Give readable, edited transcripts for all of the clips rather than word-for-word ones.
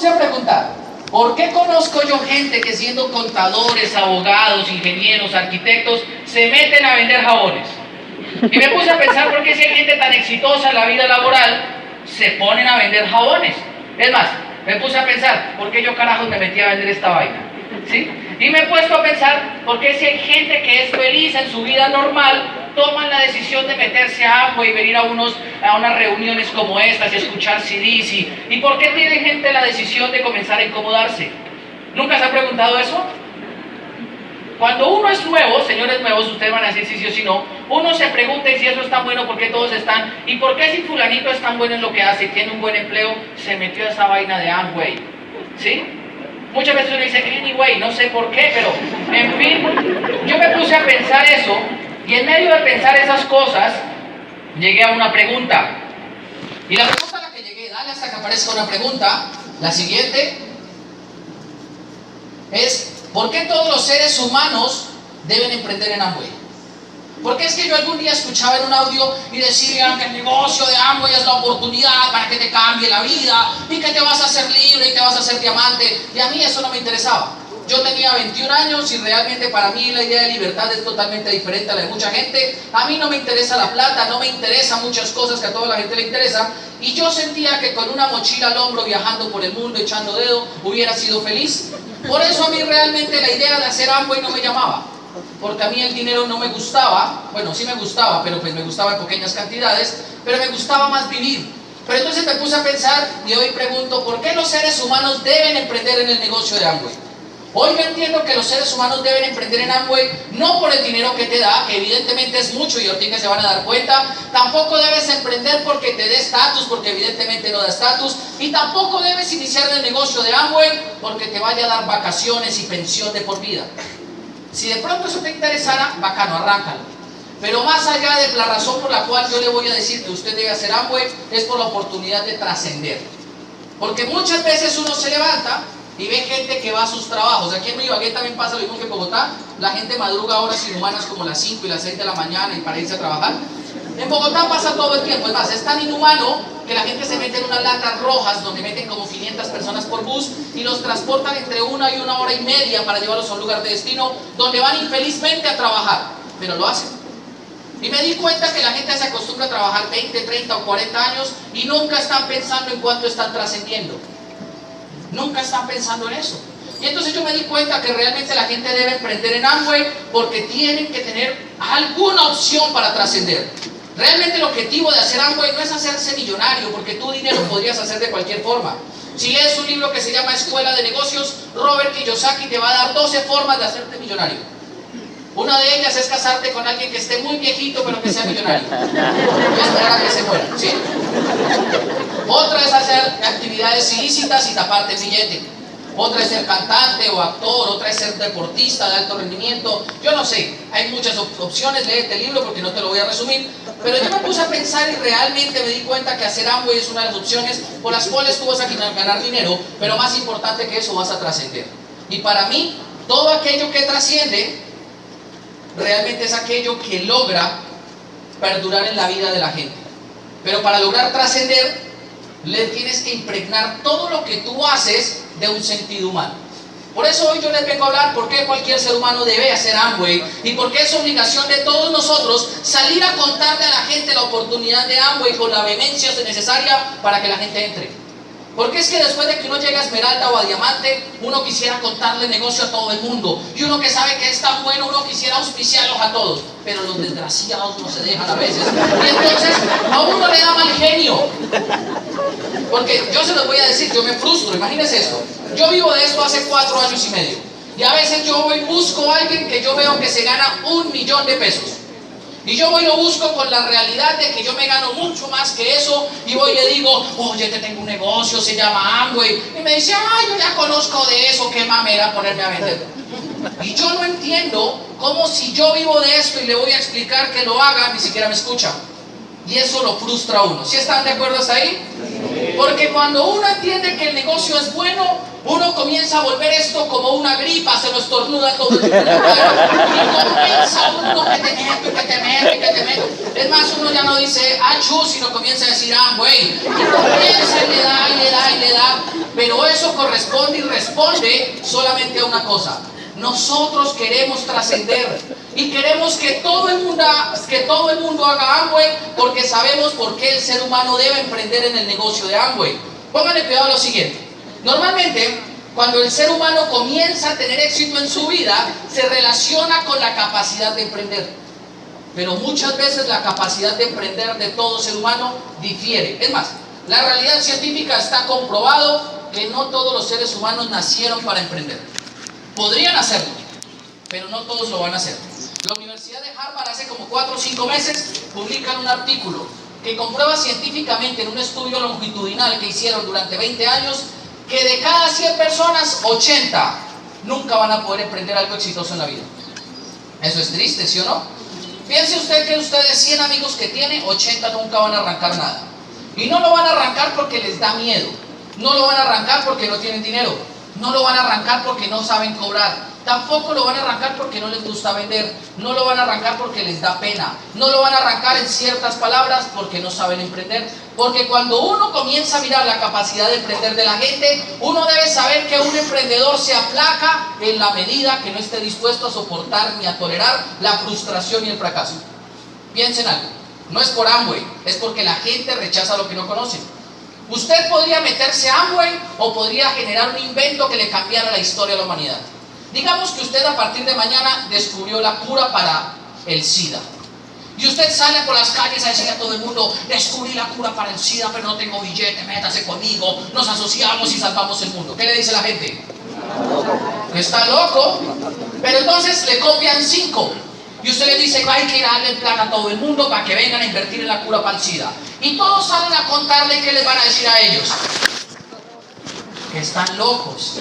puse a preguntar, ¿por qué conozco yo gente que siendo contadores, abogados, ingenieros, arquitectos, se meten a vender jabones? Y me puse a pensar por qué si hay gente tan exitosa en la vida laboral, se ponen a vender jabones. Es más, me puse a pensar, ¿por qué yo carajos me metí a vender esta vaina? ¿Sí? Y me he puesto a pensar, ¿por qué si hay gente que es feliz en su vida normal, toman la decisión de meterse a Amway y venir a unas reuniones como estas y escuchar CDs? ¿Y por qué tiene gente la decisión de comenzar a incomodarse? ¿Nunca se ha preguntado eso? Cuando uno es nuevo, señores nuevos, ustedes van a decir si sí o si no, uno se pregunta y si eso es tan bueno, ¿por qué todos están? ¿Y por qué si fulanito es tan bueno en lo que hace y tiene un buen empleo, se metió a esa vaina de Amway? ¿Sí? Muchas veces uno dice, anyway, no sé por qué, pero en fin, yo me puse a pensar eso y en medio de pensar esas cosas, llegué a una pregunta. Y la pregunta a la que llegué, dale hasta que aparezca una pregunta, la siguiente, es, ¿por qué todos los seres humanos deben emprender en Amway? Porque es que yo algún día escuchaba en un audio y decían que el negocio de Amway es la oportunidad para que te cambie la vida y que te vas a hacer libre y te vas a hacer diamante, y a mí eso no me interesaba. Yo tenía 21 años y realmente para mí la idea de libertad es totalmente diferente a la de mucha gente. A mí no me interesa la plata, no me interesan muchas cosas que a toda la gente le interesa, y yo sentía que con una mochila al hombro viajando por el mundo echando dedo hubiera sido feliz. Por eso a mí realmente la idea de hacer Amway no me llamaba, porque a mí el dinero no me gustaba. Bueno, sí me gustaba, pero pues me gustaba en pequeñas cantidades, pero me gustaba más vivir. Pero entonces me puse a pensar y hoy pregunto, ¿por qué los seres humanos deben emprender en el negocio de Amway? Hoy yo entiendo que los seres humanos deben emprender en Amway no por el dinero que te da, que evidentemente es mucho y ahorita se van a dar cuenta. Tampoco debes emprender porque te dé estatus, porque evidentemente no da estatus. Y tampoco debes iniciar el negocio de Amway porque te vaya a dar vacaciones y pensión de por vida. Si de pronto eso te interesara, bacano, arráncalo. Pero más allá de la razón por la cual yo le voy a decir que usted debe hacer Amway, es por la oportunidad de trascender. Porque muchas veces uno se levanta y ve gente que va a sus trabajos. Aquí en Ibagué también pasa lo mismo que en Bogotá. La gente madruga a horas inhumanas como las 5 y las 6 de la mañana y para irse a trabajar. En Bogotá pasa todo el tiempo. Es más, es tan inhumano que la gente se mete en unas latas rojas donde meten como 500 personas por bus y los transportan entre 1 y 1 hora y media para llevarlos a un lugar de destino donde van infelizmente a trabajar. Pero lo hacen. Y me di cuenta que la gente se acostumbra a trabajar 20, 30 o 40 años y nunca están pensando en cuánto están trascendiendo. Nunca están pensando en eso. Y entonces yo me di cuenta que realmente la gente debe emprender en Amway porque tienen que tener alguna opción para trascender. Realmente el objetivo de hacer Amway no es hacerse millonario, porque tu dinero podrías hacer de cualquier forma. Si lees un libro que se llama Escuela de Negocios, Robert Kiyosaki te va a dar 12 formas de hacerte millonario. Una de ellas es casarte con alguien que esté muy viejito pero que sea millonario y esperar a que se muera, ¿sí? Otra es hacer actividades ilícitas y taparte el billete. Otra es ser cantante o actor. Otra es ser deportista de alto rendimiento. Yo no sé, hay muchas opciones. Lee este libro porque no te lo voy a resumir. Pero yo me puse a pensar y realmente me di cuenta que hacer Amway es una de las opciones por las cuales tú vas a ganar dinero, pero más importante que eso, vas a trascender. Y para mí, todo aquello que trasciende realmente es aquello que logra perdurar en la vida de la gente. Pero para lograr trascender, le tienes que impregnar todo lo que tú haces de un sentido humano. Por eso hoy yo les vengo a hablar por qué cualquier ser humano debe hacer Amway y por qué es obligación de todos nosotros salir a contarle a la gente la oportunidad de Amway con la vehemencia necesaria para que la gente entre. Porque es que después de que uno llega a Esmeralda o a Diamante, uno quisiera contarle negocio a todo el mundo. Y uno que sabe que es tan bueno, uno quisiera auspiciarlos a todos. Pero los desgraciados no se dejan a veces. Y entonces a uno le da mal genio. Porque yo se los voy a decir, yo me frustro, imagínense esto. Yo vivo de esto hace 4 años y medio. Y a veces yo voy y busco a alguien que yo veo que se gana $1.000.000 de pesos. Y yo voy y lo busco con la realidad de que yo me gano mucho más que eso. Y voy y le digo, oye, te tengo un negocio, se llama Amway. Y me dice, ay, yo ya conozco de eso, qué mamera ponerme a vender. Y yo no entiendo cómo si yo vivo de esto y le voy a explicar que lo haga, ni siquiera me escucha. Y eso lo frustra a uno. ¿Sí están de acuerdo hasta ahí? Porque cuando uno entiende que el negocio es bueno, uno comienza a volver esto como una gripa, se lo estornuda todo el mundo. Y comienza uno que te meto, que te meto, que te meto. Es más, uno ya no dice achú, sino comienza a decir güey. Y comienza y le da, y le da, y le da. Pero eso corresponde y responde solamente a una cosa. Nosotros queremos trascender y queremos que todo el mundo haga Amway, porque sabemos por qué el ser humano debe emprender en el negocio de Amway. Pónganle cuidado a lo siguiente. Normalmente, cuando el ser humano comienza a tener éxito en su vida, se relaciona con la capacidad de emprender. Pero muchas veces la capacidad de emprender de todo ser humano difiere. Es más, la realidad científica está comprobado que no todos los seres humanos nacieron para emprender. Podrían hacerlo, pero no todos lo van a hacer. La Universidad de Harvard hace como 4 o 5 meses publican un artículo que comprueba científicamente en un estudio longitudinal que hicieron durante 20 años que de cada 100 personas, 80 nunca van a poder emprender algo exitoso en la vida. Eso es triste, ¿sí o no? Piense usted que ustedes 100 amigos que tiene, 80 nunca van a arrancar nada. Y no lo van a arrancar porque les da miedo. No lo van a arrancar porque no tienen dinero. No lo van a arrancar porque no saben cobrar. Tampoco lo van a arrancar porque no les gusta vender. No lo van a arrancar porque les da pena. No lo van a arrancar en ciertas palabras porque no saben emprender. Porque cuando uno comienza a mirar la capacidad de emprender de la gente, uno debe saber que un emprendedor se aplaca en la medida que no esté dispuesto a soportar ni a tolerar la frustración y el fracaso. Piensen algo. No es por Amway, es porque la gente rechaza lo que no conoce. Usted podría meterse a Amway o podría generar un invento que le cambiara la historia de la humanidad. Digamos que usted a partir de mañana descubrió la cura para el SIDA. Y usted sale por las calles a decirle a todo el mundo: descubrí la cura para el SIDA, pero no tengo billete, métase conmigo, nos asociamos y salvamos el mundo. ¿Qué le dice la gente? Que está loco. Pero entonces le copian 5. Y usted les dice: hay que ir a darle el plan a todo el mundo para que vengan a invertir en la cura para el SIDA. Y todos salen a contarle qué les van a decir a ellos. Que están locos.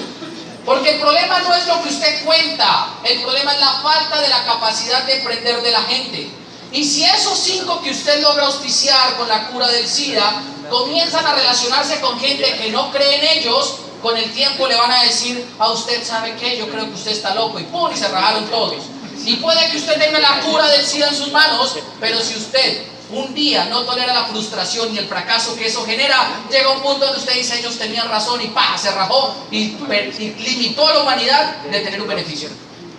Porque el problema no es lo que usted cuenta. El problema es la falta de la capacidad de emprender de la gente. Y si esos 5 que usted logra auspiciar con la cura del SIDA comienzan a relacionarse con gente que no cree en ellos, con el tiempo le van a decir a usted: ¿sabe qué? Yo creo que usted está loco. Y ¡pum! Y se rajaron todos. Y puede que usted tenga la cura del SIDA en sus manos, pero si usted un día no tolera la frustración y el fracaso que eso genera, llega un punto donde usted dice: ellos tenían razón, y ¡pah! Se rajó y limitó a la humanidad de tener un beneficio.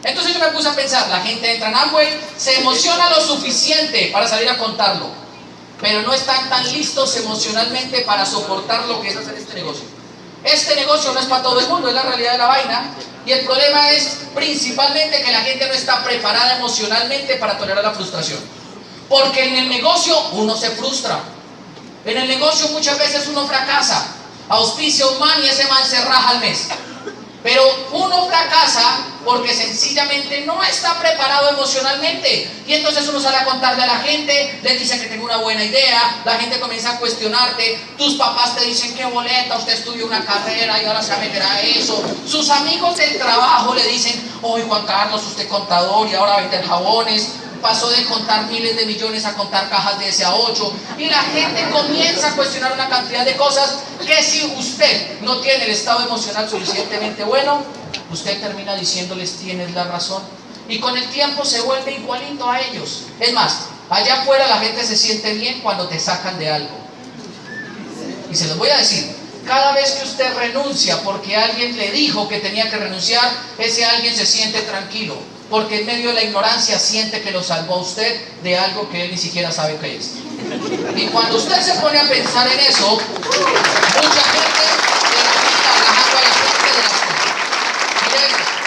Entonces yo me puse a pensar: la gente entra en Amway, se emociona lo suficiente para salir a contarlo, pero no están tan listos emocionalmente para soportar lo que es hacer este negocio. Este negocio no es para todo el mundo, es la realidad de la vaina. Y el problema es principalmente que la gente no está preparada emocionalmente para tolerar la frustración. Porque en el negocio uno se frustra. En el negocio muchas veces uno fracasa. Auspicia un man y ese man se raja al mes. Pero uno fracasa porque sencillamente no está preparado emocionalmente. Y entonces uno sale a contarle a la gente, le dice que tengo una buena idea, la gente comienza a cuestionarte, tus papás te dicen: qué boleta, usted estudió una carrera y ahora se va a meter a eso. Sus amigos del trabajo le dicen: oye, Juan Carlos, usted contador y ahora vende jabones. Pasó de contar miles de millones a contar cajas de SA8. Y la gente comienza a cuestionar una cantidad de cosas que, si usted no tiene el estado emocional suficientemente bueno, usted termina diciéndoles: tienes la razón. Y con el tiempo se vuelve igualito a ellos. Es más, allá afuera la gente se siente bien cuando te sacan de algo. Y se los voy a decir: cada vez que usted renuncia porque alguien le dijo que tenía que renunciar, ese alguien se siente tranquilo, porque en medio de la ignorancia siente que lo salvó a usted de algo que él ni siquiera sabe qué es. Y cuando usted se pone a pensar en eso, mucha gente termina rajando a la gente de las cosas. Mire,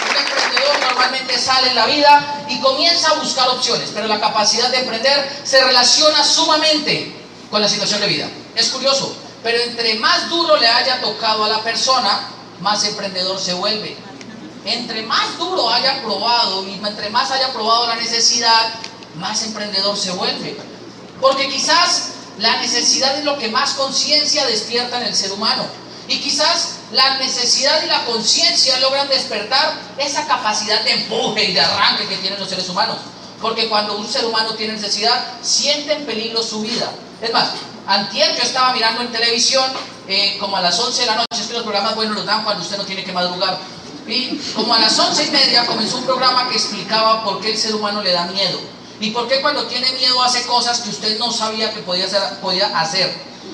un emprendedor normalmente sale en la vida y comienza a buscar opciones, pero la capacidad de emprender se relaciona sumamente con la situación de vida. Es curioso, pero entre más duro le haya tocado a la persona, más emprendedor se vuelve. Entre más duro haya probado y entre más haya probado la necesidad, más emprendedor se vuelve. Porque quizás la necesidad es lo que más conciencia despierta en el ser humano. Y quizás la necesidad y la conciencia logran despertar esa capacidad de empuje y de arranque que tienen los seres humanos. Porque cuando un ser humano tiene necesidad, siente en peligro su vida. Es más, Antier yo estaba mirando en televisión, como a las 11 de la noche, es que los programas buenos los dan cuando usted no tiene que madrugar. Y como a las 11:30 comenzó un programa que explicaba por qué el ser humano le da miedo. Y por qué cuando tiene miedo hace cosas que usted no sabía que podía hacer.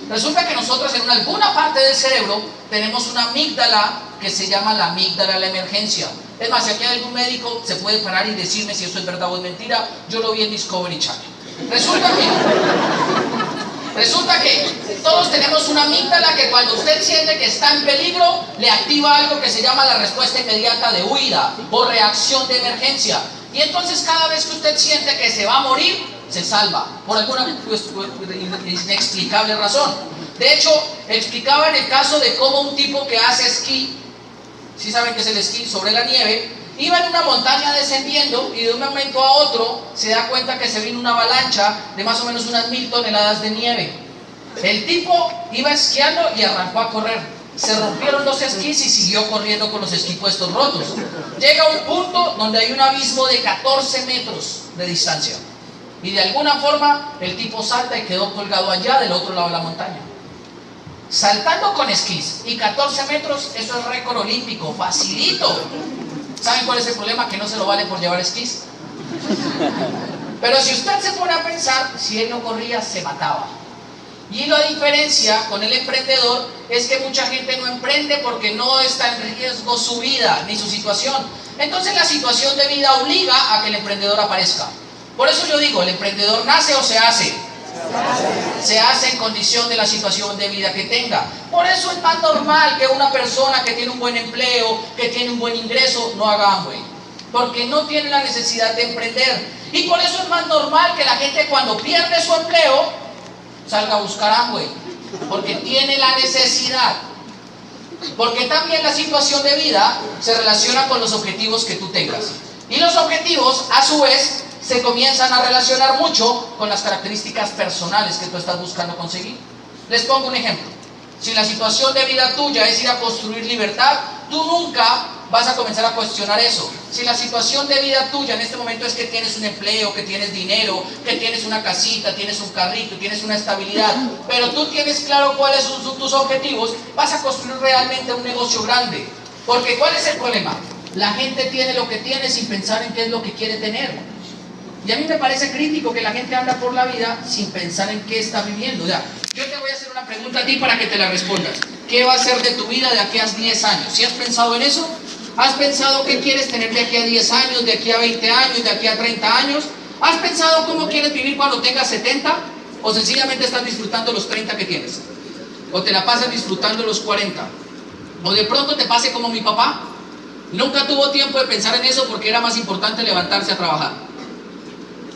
Resulta que nosotros en alguna parte del cerebro tenemos una amígdala que se llama la amígdala de la emergencia. Es más, si aquí hay algún médico, se puede parar y decirme si esto es verdad o es mentira. Yo lo vi en Discovery Channel. Resulta que todos tenemos una amígdala que cuando usted siente que está en peligro, le activa algo que se llama la respuesta inmediata de huida o reacción de emergencia. Y entonces cada vez que usted siente que se va a morir, se salva, por alguna inexplicable razón. De hecho, explicaba en el caso de cómo un tipo que hace esquí, ¿sí saben qué es el esquí? Sobre la nieve, iba en una montaña descendiendo y de un momento a otro se da cuenta que se vino una avalancha de más o menos unas 1000 toneladas de nieve. El tipo iba esquiando y arrancó a correr. Se rompieron los esquís y siguió corriendo con los esquís puestos rotos. Llega a un punto donde hay un abismo de 14 metros de distancia. Y de alguna forma el tipo salta y quedó colgado allá del otro lado de la montaña. Saltando con esquís y 14 metros, eso es récord olímpico, facilito. ¿Saben cuál es el problema? Que no se lo vale por llevar esquís. Pero si usted se pone a pensar, si él no corría, se mataba. Y la diferencia con el emprendedor es que mucha gente no emprende porque no está en riesgo su vida ni su situación. Entonces la situación de vida obliga a que el emprendedor aparezca. Por eso yo digo, ¿el emprendedor nace o se hace? Se hace en condición de la situación de vida que tenga. Por eso es más normal que una persona que tiene un buen empleo, que tiene un buen ingreso, no haga Amway, porque no tiene la necesidad de emprender. Y por eso es más normal que la gente cuando pierde su empleo salga a buscar Amway, porque tiene la necesidad. Porque también la situación de vida se relaciona con los objetivos que tú tengas. Y los objetivos, a su vez, se comienzan a relacionar mucho con las características personales que tú estás buscando conseguir. Les pongo un ejemplo. Si la situación de vida tuya es ir a construir libertad, tú nunca vas a comenzar a cuestionar eso. Si la situación de vida tuya en este momento es que tienes un empleo, que tienes dinero, que tienes una casita, tienes un carrito, tienes una estabilidad, pero tú tienes claro cuáles son tus objetivos, vas a construir realmente un negocio grande. Porque ¿cuál es el problema? La gente tiene lo que tiene sin pensar en qué es lo que quiere tener. Y a mí me parece crítico que la gente anda por la vida sin pensar en qué está viviendo. O sea, yo te voy a hacer una pregunta a ti para que te la respondas. ¿Qué va a ser de tu vida de aquí a 10 años? ¿Sí has pensado en eso? ¿Has pensado qué quieres tener de aquí a 10 años, de aquí a 20 años, de aquí a 30 años? ¿Has pensado cómo quieres vivir cuando tengas 70? ¿O sencillamente estás disfrutando los 30 que tienes? ¿O te la pasas disfrutando los 40? ¿O de pronto te pase como mi papá? Nunca tuvo tiempo de pensar en eso porque era más importante levantarse a trabajar.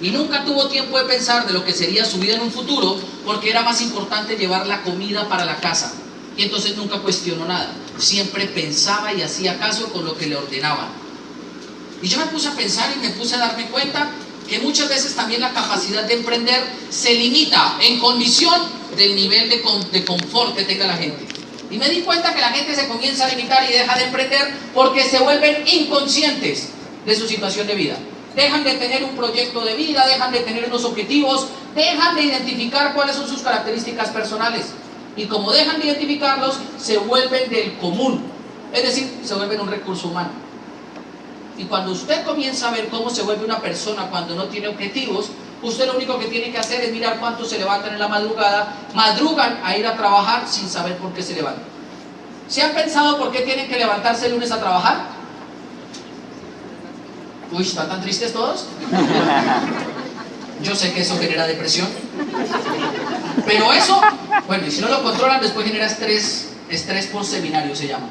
Y nunca tuvo tiempo de pensar de lo que sería su vida en un futuro porque era más importante llevar la comida para la casa. Y entonces nunca cuestionó nada. Siempre pensaba y hacía caso con lo que le ordenaban. Y yo me puse a pensar y me puse a darme cuenta que muchas veces también la capacidad de emprender se limita en condición del nivel de confort que tenga la gente. Y me di cuenta que la gente se comienza a limitar y deja de emprender porque se vuelven inconscientes de su situación de vida. Dejan de tener un proyecto de vida, dejan de tener unos objetivos, dejan de identificar cuáles son sus características personales. Y como dejan de identificarlos, se vuelven del común. Es decir, se vuelven un recurso humano. Y cuando usted comienza a ver cómo se vuelve una persona cuando no tiene objetivos, usted lo único que tiene que hacer es mirar cuántos se levantan en la madrugada, madrugan a ir a trabajar sin saber por qué se levantan. ¿Se han pensado por qué tienen que levantarse el lunes a trabajar? Uy, ¿están tan tristes todos? Yo sé que eso genera depresión. Pero eso, bueno, y si no lo controlan, después genera estrés por seminario se llama.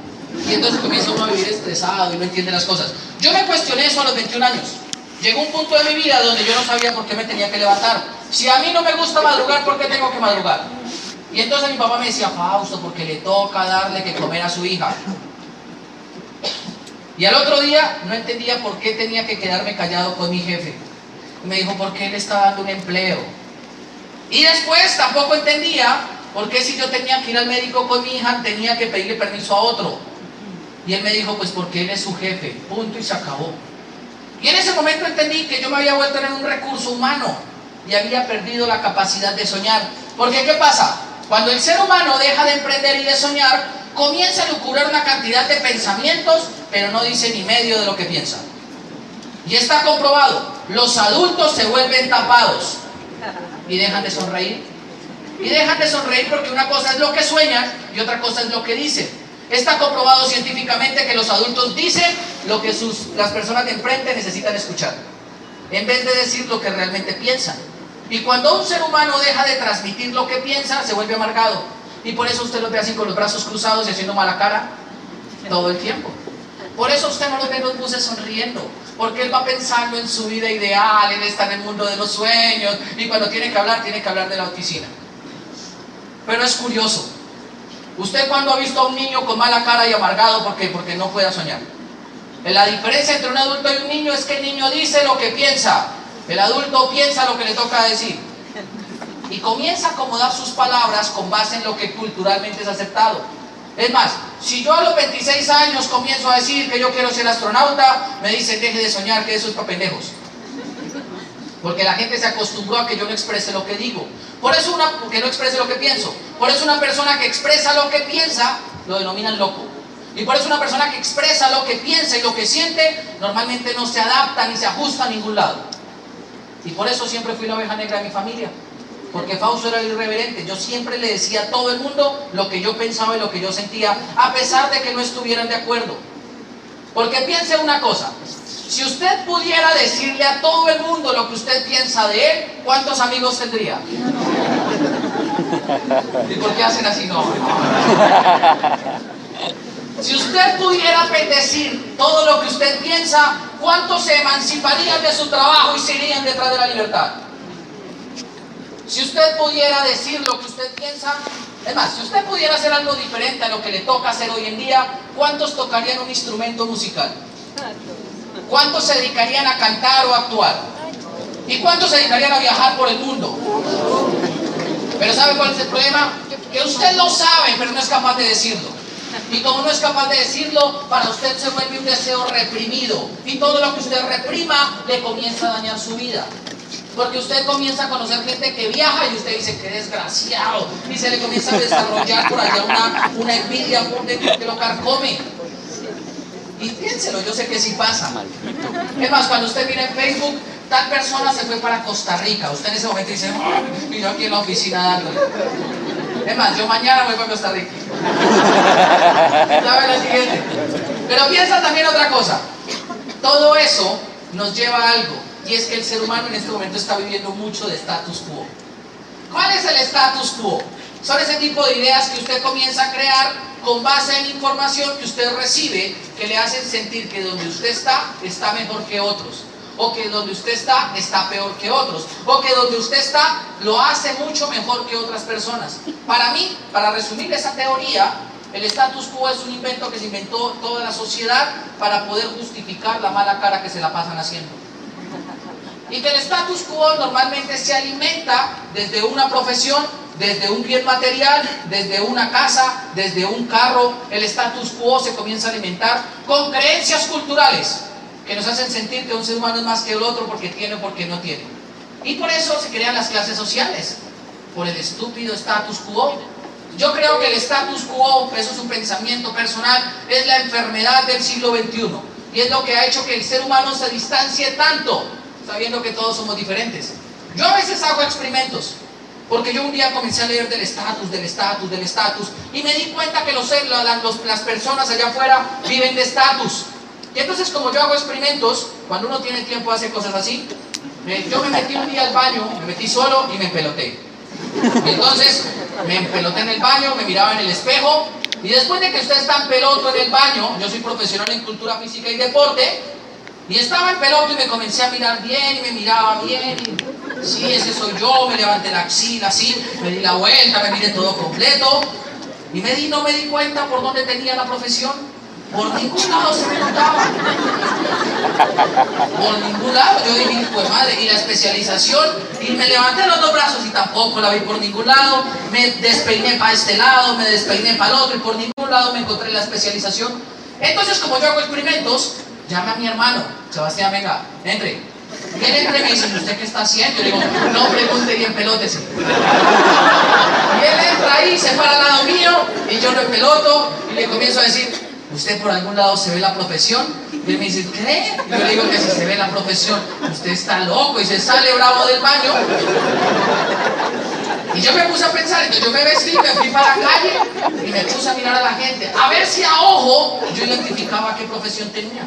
Y entonces comienza uno a vivir estresado y no entiende las cosas. Yo me cuestioné eso a los 21 años. Llegó un punto de mi vida donde yo no sabía por qué me tenía que levantar. Si a mí no me gusta madrugar, ¿por qué tengo que madrugar? Y entonces mi papá me decía, Fausto, porque le toca darle que comer a su hija. Y al otro día no entendía por qué tenía que quedarme callado con mi jefe. Y me dijo, ¿por qué él está dando un empleo? Y después tampoco entendía por qué si yo tenía que ir al médico con mi hija, tenía que pedirle permiso a otro. Y él me dijo, pues porque él es su jefe, punto y se acabó. Y en ese momento entendí que yo me había vuelto en un recurso humano y había perdido la capacidad de soñar. Porque ¿qué pasa? Cuando el ser humano deja de emprender y de soñar, comienza a lucurar una cantidad de pensamientos, pero no dice ni medio de lo que piensa. Y está comprobado, los adultos se vuelven tapados y dejan de sonreír. Y dejan de sonreír porque una cosa es lo que sueñan y otra cosa es lo que dicen. Está comprobado científicamente que los adultos dicen lo que las personas de enfrente necesitan escuchar, en vez de decir lo que realmente piensan. Y cuando un ser humano deja de transmitir lo que piensa, se vuelve amargado. Y por eso usted lo ve así con los brazos cruzados y haciendo mala cara todo el tiempo. Por eso usted no lo ve en los buses sonriendo, porque él va pensando en su vida ideal, él está en el mundo de los sueños, y cuando tiene que hablar de la oficina. Pero es curioso, ¿usted cuándo ha visto a un niño con mala cara y amargado porque no pueda soñar? La diferencia entre un adulto y un niño es que el niño dice lo que piensa, el adulto piensa lo que le toca decir y comienza a acomodar sus palabras con base en lo que culturalmente es aceptado. Es más, si yo a los 26 años comienzo a decir que yo quiero ser astronauta, me dicen deje de soñar, que eso es para pendejos. Porque la gente se acostumbró a que yo no exprese lo que digo. Por eso que no exprese lo que pienso. Por eso una persona que expresa lo que piensa, lo denominan loco. Y por eso una persona que expresa lo que piensa y lo que siente, normalmente no se adapta ni se ajusta a ningún lado. Y por eso siempre fui la oveja negra de mi familia. Porque Fausto era el irreverente. Yo siempre le decía a todo el mundo lo que yo pensaba y lo que yo sentía, a pesar de que no estuvieran de acuerdo. Porque piense una cosa, si usted pudiera decirle a todo el mundo lo que usted piensa de él, ¿cuántos amigos tendría? ¿Y por qué hacen así? No. Si usted pudiera decir todo lo que usted piensa, ¿cuántos se emanciparían de su trabajo y se irían detrás de la libertad? Si usted pudiera decir lo que usted piensa, es más, si usted pudiera hacer algo diferente a lo que le toca hacer hoy en día, ¿cuántos tocarían un instrumento musical? ¿Cuántos se dedicarían a cantar o a actuar? ¿Y cuántos se dedicarían a viajar por el mundo? Pero ¿sabe cuál es el problema? Que usted lo sabe, pero no es capaz de decirlo. Y como no es capaz de decirlo, para usted se vuelve un deseo reprimido. Y todo lo que usted reprima le comienza a dañar su vida. Porque usted comienza a conocer gente que viaja y usted dice que desgraciado. Y se le comienza a desarrollar por allá una envidia por dentro que lo carcome. Y piénselo, yo sé que sí pasa. Es más, cuando usted mira en Facebook, tal persona se fue para Costa Rica. Usted en ese momento dice, mira aquí en la oficina dándole. Es más, yo mañana voy para Costa Rica. ¿Sabe lo siguiente? Pero piensa también otra cosa. Todo eso nos lleva a algo. Y es que el ser humano en este momento está viviendo mucho de status quo. ¿Cuál es el status quo? Son ese tipo de ideas que usted comienza a crear con base en información que usted recibe, que le hacen sentir que donde usted está mejor que otros, o que donde usted está peor que otros, o que donde usted está lo hace mucho mejor que otras personas. Para mí, para resumir esa teoría, el status quo es un invento que se inventó toda la sociedad para poder justificar la mala cara que se la pasan haciendo. Y que el status quo normalmente se alimenta desde una profesión, desde un bien material, desde una casa, desde un carro. El status quo se comienza a alimentar con creencias culturales que nos hacen sentir que un ser humano es más que el otro porque tiene o porque no tiene. Y por eso se crean las clases sociales, por el estúpido status quo. Yo creo que el status quo, eso es un pensamiento personal, es la enfermedad del siglo XXI. Y es lo que ha hecho que el ser humano se distancie tanto, sabiendo que todos somos diferentes. Yo a veces hago experimentos, porque yo un día comencé a leer del estatus, y me di cuenta que las personas allá afuera viven de estatus. Y entonces, como yo hago experimentos, cuando uno tiene tiempo hace cosas así, yo me metí un día al baño, me metí solo y me empeloté. Y entonces me empeloté en el baño, me miraba en el espejo, y después de que usted está en peloto en el baño, yo soy profesional en cultura física y deporte, y estaba en peloto y me comencé a mirar bien y me miraba bien. Y, sí, ese soy yo, me levanté la axila así, me di la vuelta, me miré todo completo. Y no me di cuenta por dónde tenía la profesión. Por ningún lado se me notaba. Por ningún lado. Yo dije, pues madre, y la especialización. Y me levanté los dos brazos y tampoco la vi por ningún lado. Me despeiné para este lado, me despeiné para el otro y por ningún lado me encontré la especialización. Entonces, como yo hago experimentos, llame a mi hermano, Sebastián, venga, entre. Y él entra y me dice, ¿usted qué está haciendo? Yo le digo, no pregunte bien, pelótese. Y él entra ahí, se para al lado mío, y yo lo peloto, y le comienzo a decir, ¿usted por algún lado se ve la profesión? Y él me dice, ¿qué? Y yo le digo que si se ve la profesión, usted está loco, y se sale bravo del baño. Y yo me puse a pensar, entonces yo me vestí, me fui para la calle y me puse a mirar a la gente, a ver si a ojo yo identificaba qué profesión tenía.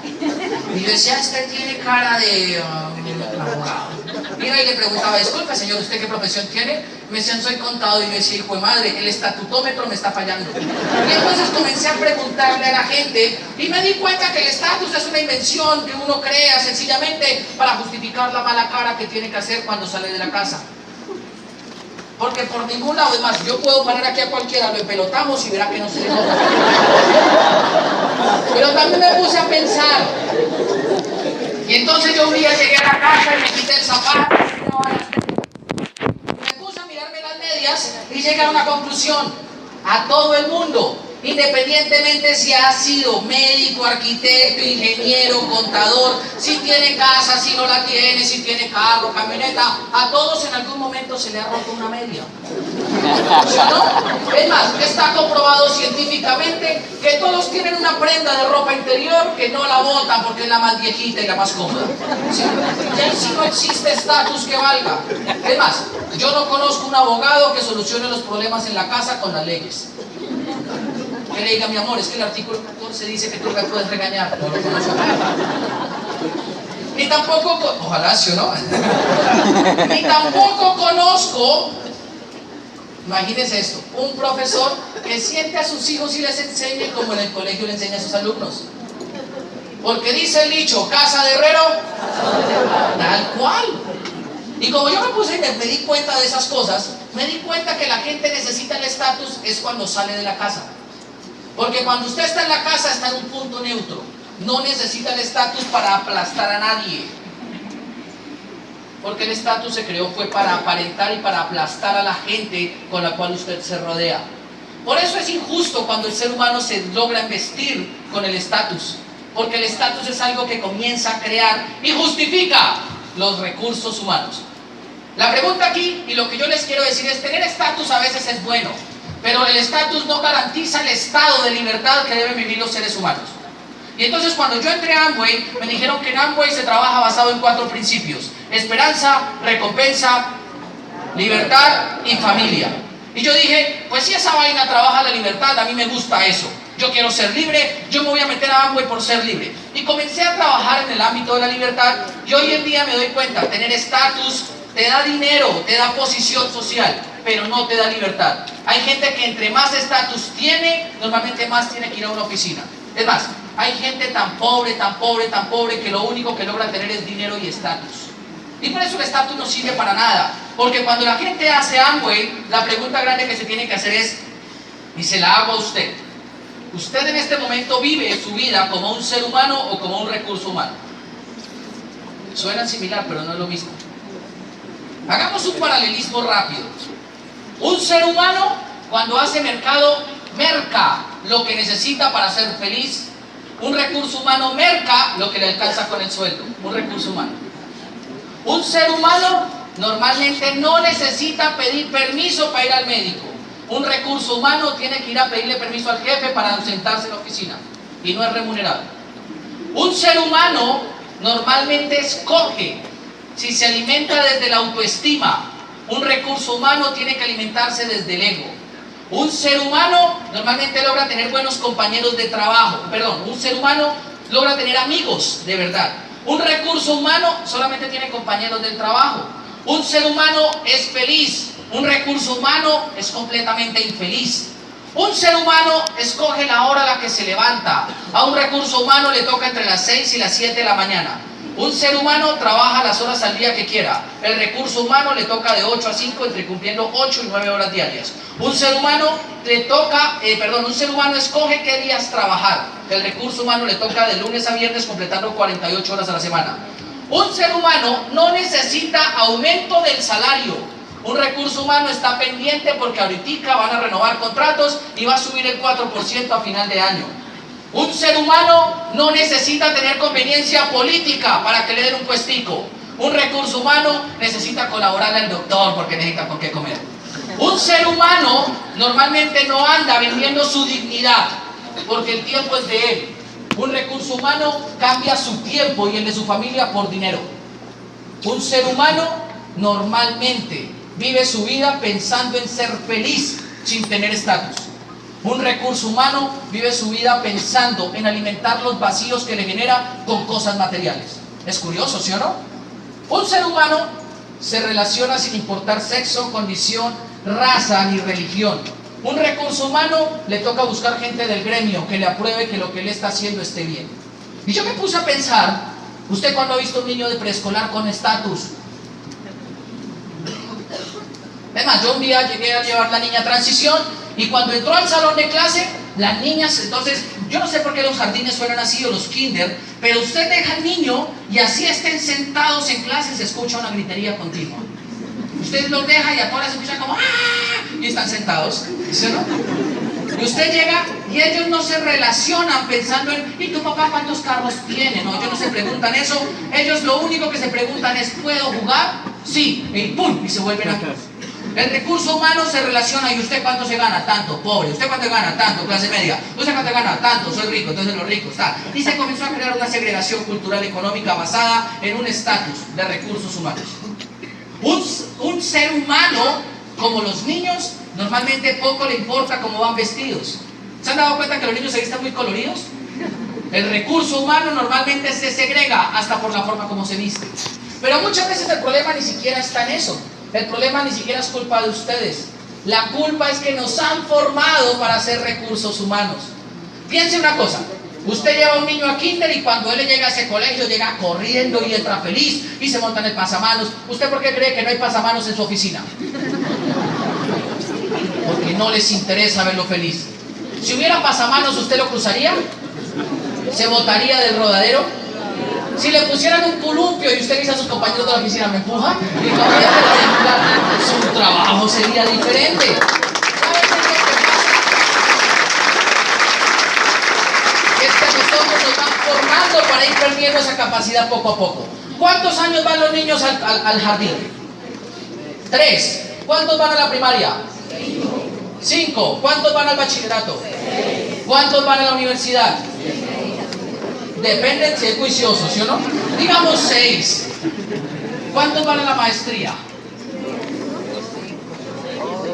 Y yo decía, este tiene cara de abogado. Iba y le preguntaba, disculpe señor, ¿usted qué profesión tiene? Me decían, soy contador. Y yo decía, hijo de madre, el estatutómetro me está fallando. Y entonces comencé a preguntarle a la gente y me di cuenta que el estatus es una invención que uno crea sencillamente para justificar la mala cara que tiene que hacer cuando sale de la casa. Porque por ningún lado, es más, yo puedo parar aquí a cualquiera, lo empelotamos y verá que no se le nota. Pero también me puse a pensar. Y entonces yo un día llegué a la casa y me quité el zapato. Me puse a mirarme las medias y llegué a una conclusión. A todo el mundo, independientemente si ha sido médico, arquitecto, ingeniero, contador, si tiene casa, si no la tiene, si tiene carro, camioneta, a todos en algún momento se le ha roto una media. ¿Sí o no? Es más, está comprobado científicamente que todos tienen una prenda de ropa interior que no la botan porque es la más viejita y la más cómoda. ¿Sí? Y ahí sí no existe estatus que valga. Es más, yo no conozco un abogado que solucione los problemas en la casa con las leyes. Que le diga, mi amor, es que el artículo 14 dice que tú me puedes regañar. No lo conozco. Ni tampoco, ojalá sí o no. Ni tampoco conozco, imagínense esto, un profesor que siente a sus hijos y les enseñe como en el colegio le enseña a sus alumnos. Porque dice el dicho, casa de herrero, tal cual. Y como yo me puse y me di cuenta de esas cosas, me di cuenta que la gente necesita el estatus es cuando sale de la casa. Porque cuando usted está en la casa está en un punto neutro. No necesita el estatus para aplastar a nadie. Porque el estatus se creó fue para aparentar y para aplastar a la gente con la cual usted se rodea. Por eso es injusto cuando el ser humano se logra investir con el estatus. Porque el estatus es algo que comienza a crear y justifica los recursos humanos. La pregunta aquí, y lo que yo les quiero decir es, tener estatus a veces es bueno, pero el estatus no garantiza el estado de libertad que deben vivir los seres humanos. Y entonces cuando yo entré a Amway, me dijeron que en Amway se trabaja basado en 4 principios: esperanza, recompensa, libertad y familia. Y yo dije, pues si esa vaina trabaja la libertad, a mí me gusta eso. Yo quiero ser libre, yo me voy a meter a Amway por ser libre. Y comencé a trabajar en el ámbito de la libertad, y hoy en día me doy cuenta, tener estatus te da dinero, te da posición social, pero no te da libertad. Hay gente que entre más estatus tiene, normalmente más tiene que ir a una oficina. Es más, hay gente tan pobre, tan pobre, tan pobre, que lo único que logra tener es dinero y estatus. Y por eso el estatus no sirve para nada. Porque cuando la gente hace Amway, la pregunta grande que se tiene que hacer es, y se la hago a usted: ¿usted en este momento vive su vida como un ser humano o como un recurso humano? Suenan similar, pero no es lo mismo. Hagamos un paralelismo rápido. Un ser humano, cuando hace mercado, merca lo que necesita para ser feliz. Un recurso humano merca lo que le alcanza con el sueldo. Un recurso humano. Un ser humano normalmente no necesita pedir permiso para ir al médico. Un recurso humano tiene que ir a pedirle permiso al jefe para ausentarse en la oficina y no es remunerado. Un ser humano normalmente escoge si se alimenta desde la autoestima. Un recurso humano tiene que alimentarse desde el ego. Un ser humano normalmente logra tener buenos compañeros de trabajo. Un ser humano logra tener amigos de verdad. Un recurso humano solamente tiene compañeros del trabajo. Un ser humano es feliz. Un recurso humano es completamente infeliz. Un ser humano escoge la hora a la que se levanta. A un recurso humano le toca entre las 6 y las 7 de la mañana. Un ser humano trabaja las horas al día que quiera. El recurso humano le toca de 8 a 5, entre cumpliendo 8 y 9 horas diarias. Un ser humano un ser humano escoge qué días trabajar. El recurso humano le toca de lunes a viernes, completando 48 horas a la semana. Un ser humano no necesita aumento del salario. Un recurso humano está pendiente porque ahorita van a renovar contratos y va a subir el 4% a final de año. Un ser humano no necesita tener conveniencia política para que le den un puestico. Un recurso humano necesita colaborar al doctor porque necesita con qué comer. Un ser humano normalmente no anda vendiendo su dignidad porque el tiempo es de él. Un recurso humano cambia su tiempo y el de su familia por dinero. Un ser humano normalmente vive su vida pensando en ser feliz sin tener estatus. Un recurso humano vive su vida pensando en alimentar los vacíos que le genera con cosas materiales. Es curioso, ¿sí o no? Un ser humano se relaciona sin importar sexo, condición, raza ni religión. Un recurso humano le toca buscar gente del gremio que le apruebe que lo que él está haciendo esté bien. Y yo me puse a pensar, ¿usted cuándo ha visto un niño de preescolar con estatus? Es más, yo un día llegué a llevar la niña a transición y cuando entró al salón de clase, las niñas, entonces, yo no sé por qué los jardines suenan así o los kinder, pero usted deja al niño y así estén sentados en clase, se escucha una gritería continua. Usted los deja y a todas se escucha como ¡ah! Y están sentados, ¿sí o no? Y usted llega y ellos no se relacionan pensando en ¿y tu papá cuántos carros tiene? No, ellos no se preguntan eso, ellos lo único que se preguntan es ¿puedo jugar? Sí, y ¡pum! Y se vuelven a... El recurso humano se relaciona y usted cuánto se gana, tanto, pobre, usted cuánto gana, tanto, clase media, usted cuánto gana, tanto, soy rico, entonces los ricos, tal. Y se comenzó a crear una segregación cultural económica basada en un estatus de recursos humanos. Un ser humano, como los niños, normalmente poco le importa cómo van vestidos. ¿Se han dado cuenta que los niños se visten muy coloridos? El recurso humano normalmente se segrega hasta por la forma como se viste. Pero muchas veces el problema ni siquiera está en eso. El problema ni siquiera es culpa de ustedes. La culpa es que nos han formado para ser recursos humanos. Piense una cosa. Usted lleva a un niño a kinder y cuando él llega a ese colegio llega corriendo y entra feliz y se monta en el pasamanos. ¿Usted por qué cree que no hay pasamanos en su oficina? Porque no les interesa verlo feliz. Si hubiera pasamanos, ¿usted lo cruzaría? ¿Se botaría del rodadero? Si le pusieran un columpio y usted dice a sus compañeros de la oficina, ¿me empuja? Y su trabajo sería diferente. ¿Sabes qué es lo que pasa? Es que nosotros nos van formando para ir perdiendo esa capacidad poco a poco. ¿Cuántos años van los niños al jardín? 3. ¿Cuántos van a la primaria? 5. ¿Cuántos van al bachillerato? 6. ¿Cuántos van a la universidad? Depende si es juicioso, ¿sí o no? Digamos 6. ¿Cuántos van a la maestría?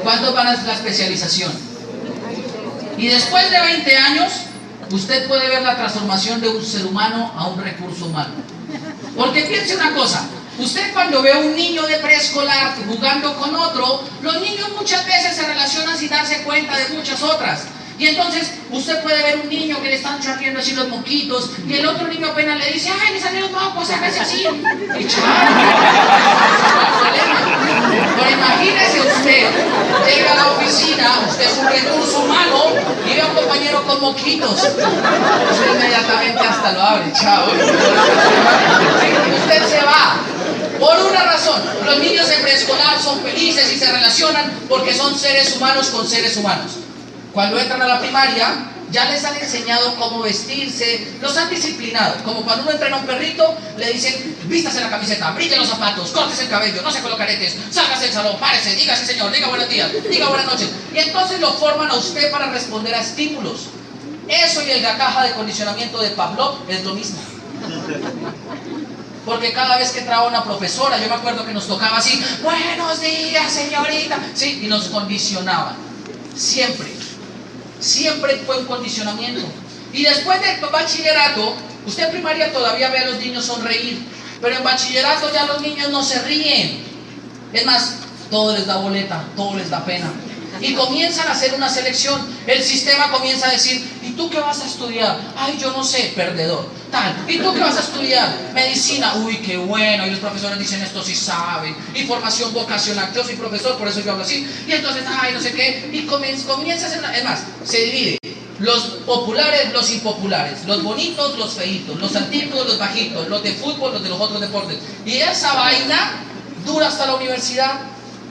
¿Cuántos van a la especialización? Y después de 20 años, usted puede ver la transformación de un ser humano a un recurso humano. Porque piense una cosa, usted cuando ve a un niño de preescolar jugando con otro, los niños muchas veces se relacionan sin darse cuenta de muchas otras. Y entonces usted puede ver un niño que le están chorreando así los moquitos y el otro niño apenas le dice, ¡ay, le salieron mocos, hágase así! Y chao. Pero imagínese usted, llega a la oficina, usted es un recurso humano y ve a un compañero con moquitos. Usted inmediatamente hasta lo abre, chao. Usted se va. Por una razón, los niños de preescolar son felices y se relacionan porque son seres humanos con seres humanos. Cuando entran a la primaria, ya les han enseñado cómo vestirse, los han disciplinado. Como cuando uno entrena a un perrito, le dicen, vístase la camiseta, brille los zapatos, córtese el cabello, no se coloque aretes, sálgase del salón, párese, dígase señor, diga buenos días, diga buenas noches. Y entonces lo forman a usted para responder a estímulos. Eso y la caja de condicionamiento de Pavlov es lo mismo. Porque cada vez que entraba una profesora, yo me acuerdo que nos tocaba así, buenos días señorita, sí, y nos condicionaban, siempre. Siempre fue un condicionamiento. Y después del bachillerato, usted en primaria todavía ve a los niños sonreír, pero en bachillerato ya los niños no se ríen. Es más, todo les da boleta, todo les da pena. Y comienzan a hacer una selección. El sistema comienza a decir, ¿y tú qué vas a estudiar? Ay, yo no sé, perdedor. Tal. ¿Y tú qué vas a estudiar? Medicina. Uy, qué bueno. Y los profesores dicen, esto sí saben. Y formación vocacional. Yo soy profesor, por eso yo hablo así. Y entonces, ay, no sé qué. Y comienza a hacer una... Es más, se divide. Los populares, los impopulares. Los bonitos, los feitos. Los antiguos, los bajitos. Los de fútbol, los de los otros deportes. Y esa vaina dura hasta la universidad.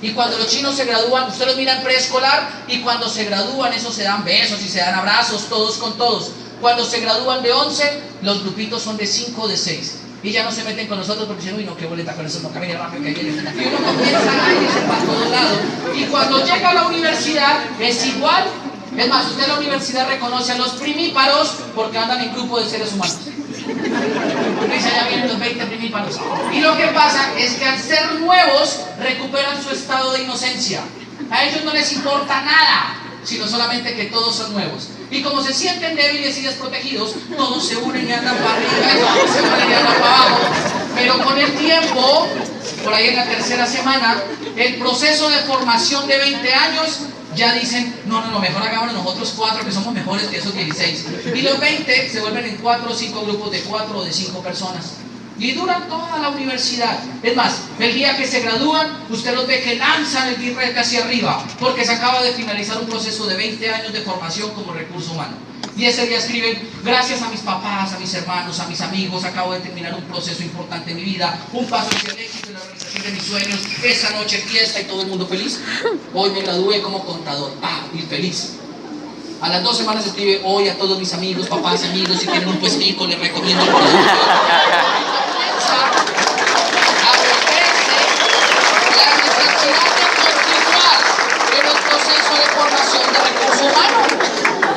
Y cuando los chinos se gradúan, usted los mira en preescolar y cuando se gradúan, esos se dan besos y se dan abrazos, todos con todos. Cuando se gradúan de 11, los grupitos son de 5 o de 6. Y ya no se meten con nosotros porque dicen, uy, no, qué boleta con eso, no camine rápido que viene. Y uno comienza a irse para todos lados. Y cuando llega a la universidad es igual. Es más, usted en la universidad reconoce a los primíparos porque andan en grupo de seres humanos. Dice, allá vienen los 20 primíparos. Y lo que pasa es que al ser nuevos recuperan su estado de inocencia. A ellos no les importa nada, sino solamente que todos son nuevos. Y como se sienten débiles y desprotegidos, todos se unen y andan para arriba y todos se unen y andan para abajo. Pero con el tiempo, por ahí en la tercera semana, el proceso de formación de 20 años, ya dicen, no, mejor hagámonos nosotros 4 que somos mejores que esos 16. Y los 20 se vuelven en 4 o 5 grupos de 4 o de 5 personas. Y duran toda la universidad. Es más, el día que se gradúan, usted los ve que lanzan el birrete hacia arriba, porque se acaba de finalizar un proceso de 20 años de formación como recurso humano. Y ese día escriben, gracias a mis papás, a mis hermanos, a mis amigos, acabo de terminar un proceso importante en mi vida, un paso hacia el éxito y la realización de mis sueños, esa noche fiesta y todo el mundo feliz. Hoy me gradué como contador, y feliz. A las 2 semanas escribe, hoy a todos mis amigos, papás, amigos, si tienen un puestico, les recomiendo el producto.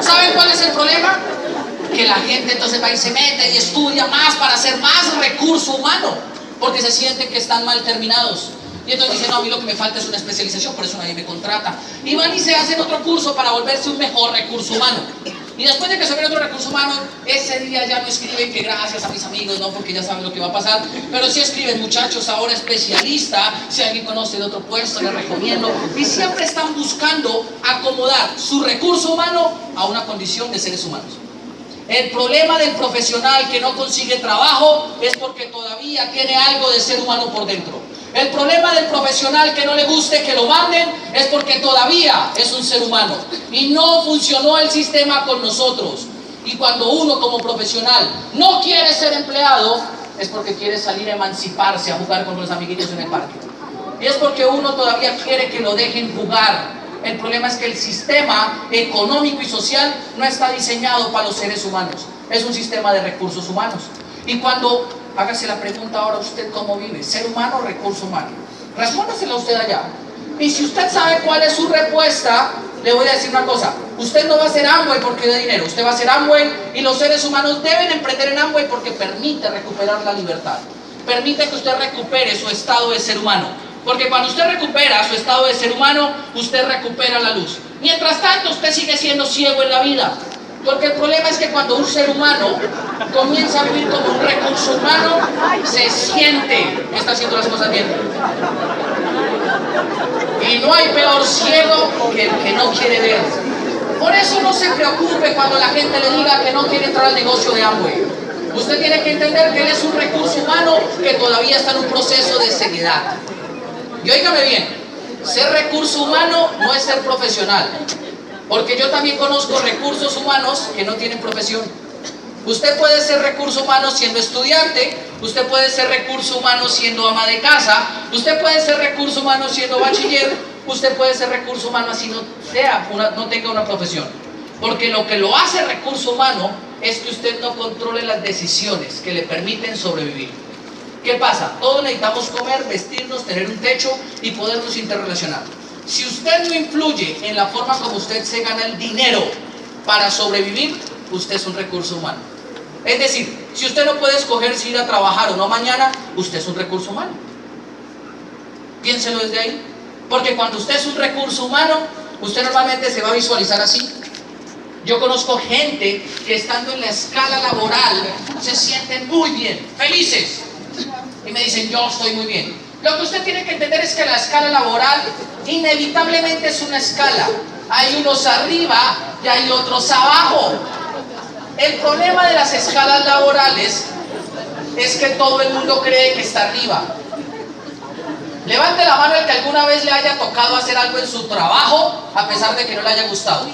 ¿Saben cuál es el problema? Que la gente entonces va y se mete y estudia más para hacer más recurso humano, porque se sienten que están mal terminados. Y entonces dicen, no, a mí lo que me falta es una especialización, por eso nadie me contrata. Y van y se hacen otro curso para volverse un mejor recurso humano. Y después de que se ve otro recurso humano, ese día ya no escriben que gracias a mis amigos, no, porque ya saben lo que va a pasar. Pero sí escriben, muchachos, ahora especialista, si alguien conoce de otro puesto, les recomiendo. Y siempre están buscando acomodar su recurso humano a una condición de seres humanos. El problema del profesional que no consigue trabajo es porque todavía tiene algo de ser humano por dentro. El problema del profesional que no le guste que lo manden es porque todavía es un ser humano y no funcionó el sistema con nosotros. Y cuando uno como profesional no quiere ser empleado es porque quiere salir a emanciparse, a jugar con los amiguitos en el parque. Y es porque uno todavía quiere que lo dejen jugar. El problema es que el sistema económico y social no está diseñado para los seres humanos. Es un sistema de recursos humanos. Y cuando hágase la pregunta ahora, ¿usted cómo vive? ¿Ser humano o recurso humano? Respóndasela usted allá. Y si usted sabe cuál es su respuesta, le voy a decir una cosa. Usted no va a ser Amway porque dé dinero. Usted va a ser Amway y los seres humanos deben emprender en Amway porque permite recuperar la libertad. Permite que usted recupere su estado de ser humano. Porque cuando usted recupera su estado de ser humano, usted recupera la luz. Mientras tanto, usted sigue siendo ciego en la vida. Porque el problema es que cuando un ser humano comienza a vivir como un recurso humano, se siente que está haciendo las cosas bien. Y no hay peor ciego que el que no quiere ver. Por eso no se preocupe cuando la gente le diga que no quiere entrar al negocio de Amway. Usted tiene que entender que él es un recurso humano que todavía está en un proceso de ceguedad. Y óigame bien, ser recurso humano no es ser profesional. Porque yo también conozco recursos humanos que no tienen profesión. Usted puede ser recurso humano siendo estudiante, usted puede ser recurso humano siendo ama de casa, usted puede ser recurso humano siendo bachiller, usted puede ser recurso humano así no tenga una profesión. Porque lo que lo hace recurso humano es que usted no controle las decisiones que le permiten sobrevivir. ¿Qué pasa? Todos necesitamos comer, vestirnos, tener un techo y podernos interrelacionar. Si usted no influye en la forma como usted se gana el dinero para sobrevivir, usted es un recurso humano. Es decir, si usted no puede escoger si ir a trabajar o no mañana, usted es un recurso humano. Piénselo desde ahí. Porque cuando usted es un recurso humano, usted normalmente se va a visualizar así. Yo conozco gente que estando en la escala laboral se sienten muy bien, felices. Y me dicen, yo estoy muy bien. Lo que usted tiene que entender es que la escala laboral inevitablemente es una escala. Hay unos arriba y hay otros abajo. El problema de las escalas laborales es que todo el mundo cree que está arriba. Levante la mano el que alguna vez le haya tocado hacer algo en su trabajo a pesar de que no le haya gustado.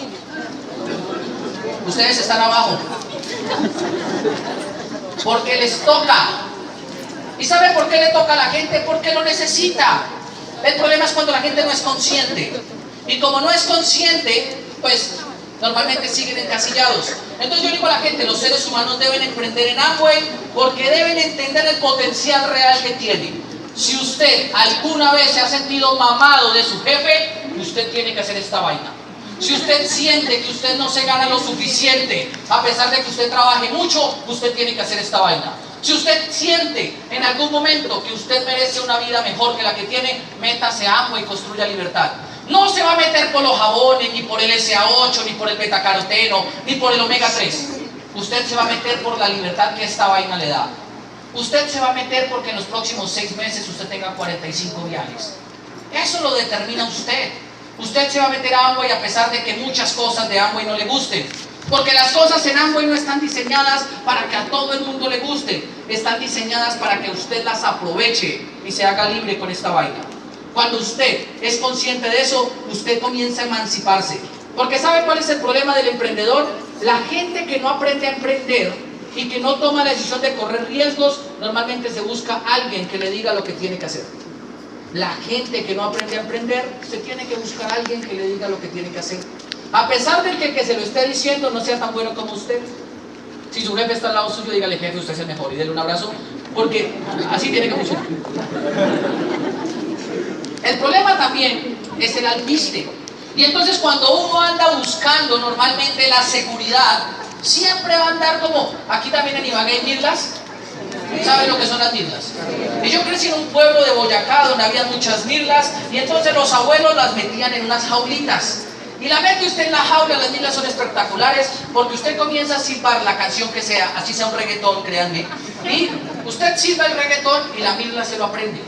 Ustedes están abajo porque les toca. ¿Y sabe por qué le toca a la gente? Porque lo necesita. El problema es cuando la gente no es consciente. Y como no es consciente, pues normalmente siguen encasillados. Entonces yo digo a la gente, los seres humanos deben emprender en Amway porque deben entender el potencial real que tienen. Si usted alguna vez se ha sentido mamado de su jefe, usted tiene que hacer esta vaina. Si usted siente que usted no se gana lo suficiente, a pesar de que usted trabaje mucho, usted tiene que hacer esta vaina. Si usted siente en algún momento que usted merece una vida mejor que la que tiene, métase a Amway y construya libertad. No se va a meter por los jabones, ni por el SA8, ni por el betacaroteno, ni por el omega 3. Usted se va a meter por la libertad que esta vaina le da. Usted se va a meter porque en los próximos 6 meses usted tenga 45 viajes. Eso lo determina usted. Usted se va a meter a Amway a pesar de que muchas cosas de Amway no le gusten. Porque las cosas en Amway no están diseñadas para que a todo el mundo le gusten. Están diseñadas para que usted las aproveche y se haga libre con esta vaina. Cuando usted es consciente de eso, usted comienza a emanciparse. Porque ¿sabe cuál es el problema del emprendedor? La gente que no aprende a emprender y que no toma la decisión de correr riesgos, normalmente se busca a alguien que le diga lo que tiene que hacer. La gente que no aprende a emprender, se tiene que buscar a alguien que le diga lo que tiene que hacer. A pesar de que el que se lo esté diciendo no sea tan bueno como usted. Si su jefe está al lado suyo, dígale: jefe, usted es el mejor, y déle un abrazo, porque así tiene que funcionar. El problema también es el alpiste. Y entonces cuando uno anda buscando normalmente la seguridad, siempre va a andar como, aquí también en Ibagué hay mirlas. ¿Saben lo que son las mirlas? Y yo crecí en un pueblo de Boyacá donde había muchas mirlas, y entonces los abuelos las metían en unas jaulitas. Y la mete usted en la jaula. Las mirlas son espectaculares porque usted comienza a silbar la canción que sea, así sea un reggaetón, créanme, y usted silba el reggaetón y la mirla se lo aprende.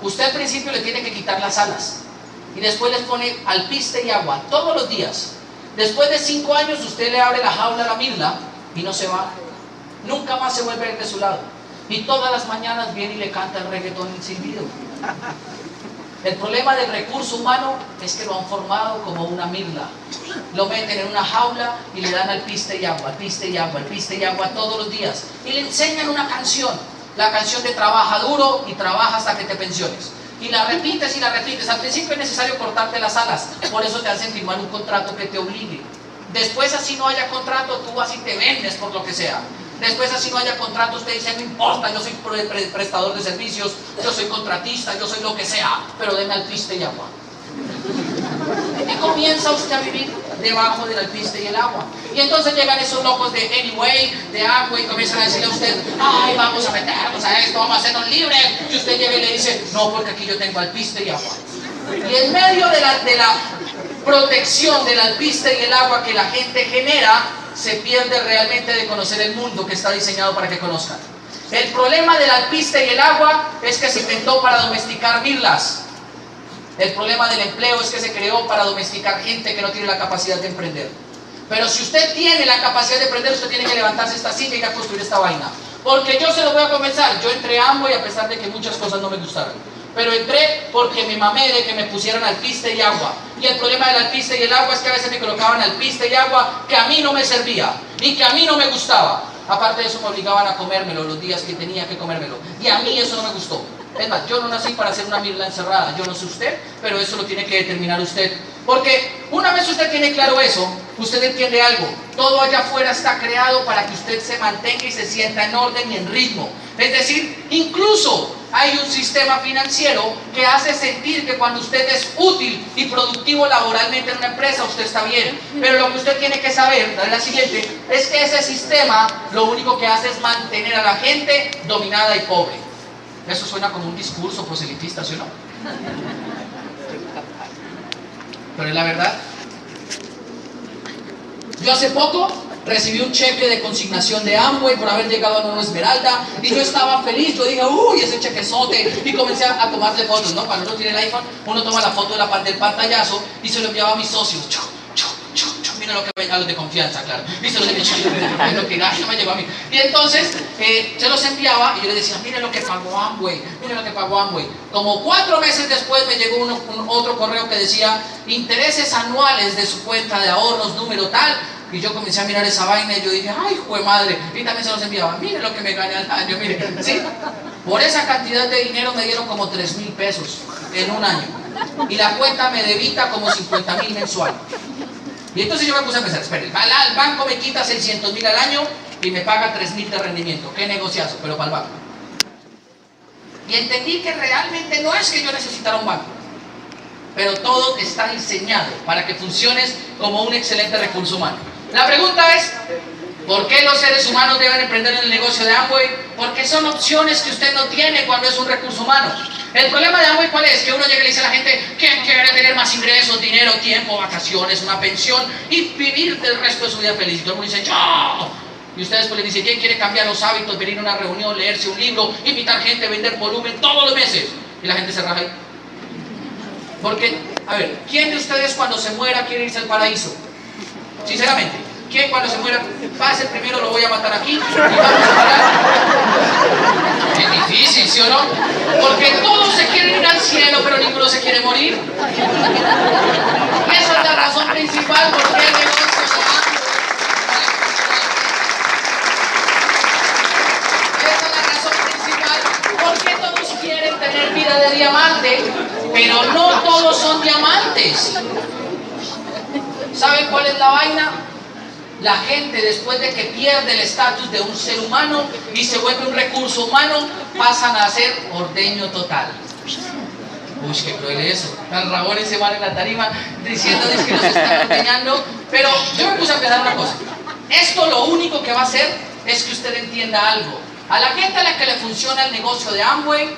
Usted al principio le tiene que quitar las alas y después les pone alpiste y agua todos los días. Después de 5 años usted le abre la jaula a la mirla y no se va. Nunca más se vuelve a ir de su lado. Y todas las mañanas viene y le canta el reggaetón en silbido. El problema del recurso humano es que lo han formado como una mirla. Lo meten en una jaula y le dan alpiste y agua, alpiste y agua, alpiste y agua todos los días. Y le enseñan una canción. La canción de trabaja duro y trabaja hasta que te pensiones. Y la repites y la repites. Al principio es necesario cortarte las alas. Por eso te hacen firmar un contrato que te obligue. Después, así no haya contrato, tú vas y te vendes por lo que sea. Después, así no haya contrato, usted dice: no importa, yo soy prestador de servicios, yo soy contratista, yo soy lo que sea, pero denme alpiste y agua. Y comienza usted a vivir debajo del alpiste y el agua. Y entonces llegan esos locos de Anyway, de Amway, y comienzan a decirle a usted: ay, vamos a meternos a esto, vamos a hacernos libres. Y usted llega y le dice: no, porque aquí yo tengo alpiste y agua. Y en medio de la protección del alpiste y el agua que la gente genera, se pierde realmente de conocer el mundo que está diseñado para que conozcan. El problema del alpiste y el agua es que se inventó para domesticar mirlas. El problema del empleo es que se creó para domesticar gente que no tiene la capacidad de emprender. Pero si usted tiene la capacidad de emprender, usted tiene que levantarse esta silla y ir a construir esta vaina. Porque yo se lo voy a comenzar. Yo entré a Amway a pesar de que muchas cosas no me gustaron. Pero entré porque me mamé de que me pusieran alpiste y agua. Y el problema del alpiste y el agua es que a veces me colocaban alpiste y agua que a mí no me servía y que a mí no me gustaba. Aparte de eso, me obligaban a comérmelo los días que tenía que comérmelo. Y a mí eso no me gustó. Es más, yo no nací para hacer una mirla encerrada. Yo no sé usted, pero eso lo tiene que determinar usted. Porque una vez usted tiene claro eso, usted entiende algo. Todo allá afuera está creado para que usted se mantenga y se sienta en orden y en ritmo. Es decir, incluso hay un sistema financiero que hace sentir que cuando usted es útil y productivo laboralmente en una empresa, usted está bien. Pero lo que usted tiene que saber, la siguiente, es que ese sistema lo único que hace es mantener a la gente dominada y pobre. Eso suena como un discurso proselitista, ¿sí o no? Pero es la verdad. Yo hace poco recibí un cheque de consignación de Amway por haber llegado a Nueva Esmeralda y yo estaba feliz. Yo dije: uy, ese chequezote, y comencé a tomarle fotos, ¿no? Cuando uno tiene el iPhone, uno toma la foto del pantallazo y se lo enviaba a mis socios. Mira lo que me, a los de confianza, claro. Y se los enviaba, lo que me llegó a mí. Y entonces se los enviaba y yo le decía: mire lo que pagó Amway, mire lo que pagó Amway. Como 4 meses después me llegó otro correo que decía: intereses anuales de su cuenta de ahorros número tal. Y yo comencé a mirar esa vaina y yo dije: ay, jue madre. Y también se los enviaba: mire lo que me gané al año, mire. ¿Sí? Por esa cantidad de dinero me dieron como 3,000 pesos en un año. Y la cuenta me debita como 50,000 mensual. Y entonces yo me puse a pensar, espere, el banco me quita 600.000 al año y me paga 3.000 de rendimiento. Qué negociazo, pero para el banco. Y entendí que realmente no es que yo necesitara un banco, pero todo está diseñado para que funciones como un excelente recurso humano. La pregunta es, ¿por qué los seres humanos deben emprender en el negocio de Amway? Porque son opciones que usted no tiene cuando es un recurso humano. El problema de Amway, ¿cuál es? Que uno llega y le dice a la gente que quiere tener más ingresos, dinero, tiempo, vacaciones, una pensión y vivir el resto de su vida feliz. Y todo el mundo dice, ¡yo! Y usted después le dice, ¿quién quiere cambiar los hábitos, venir a una reunión, leerse un libro, invitar gente, vender volumen todos los meses? Y la gente se raja ahí. Porque, a ver, ¿quién de ustedes cuando se muera quiere irse al paraíso? Sinceramente, ¿quién cuando se muera? Pase primero, lo voy a matar aquí y vamos a es difícil, ¿sí o no? Porque todos se quieren ir al cielo, pero ninguno se quiere morir. Esa es la razón principal por qué el negocio se va. Esa es la razón principal por qué todos quieren tener vida de diamante, pero no todos son diamantes. ¿Saben cuál es la vaina? La gente, después de que pierde el estatus de un ser humano y se vuelve un recurso humano, pasan a ser ordeño total. Uy, qué cruel es eso. Al rabones se van en la tarima diciéndoles que nos están ordeñando. Pero yo me puse a pensar una cosa. Esto lo único que va a hacer es que usted entienda algo. A la gente a la que le funciona el negocio de Amway,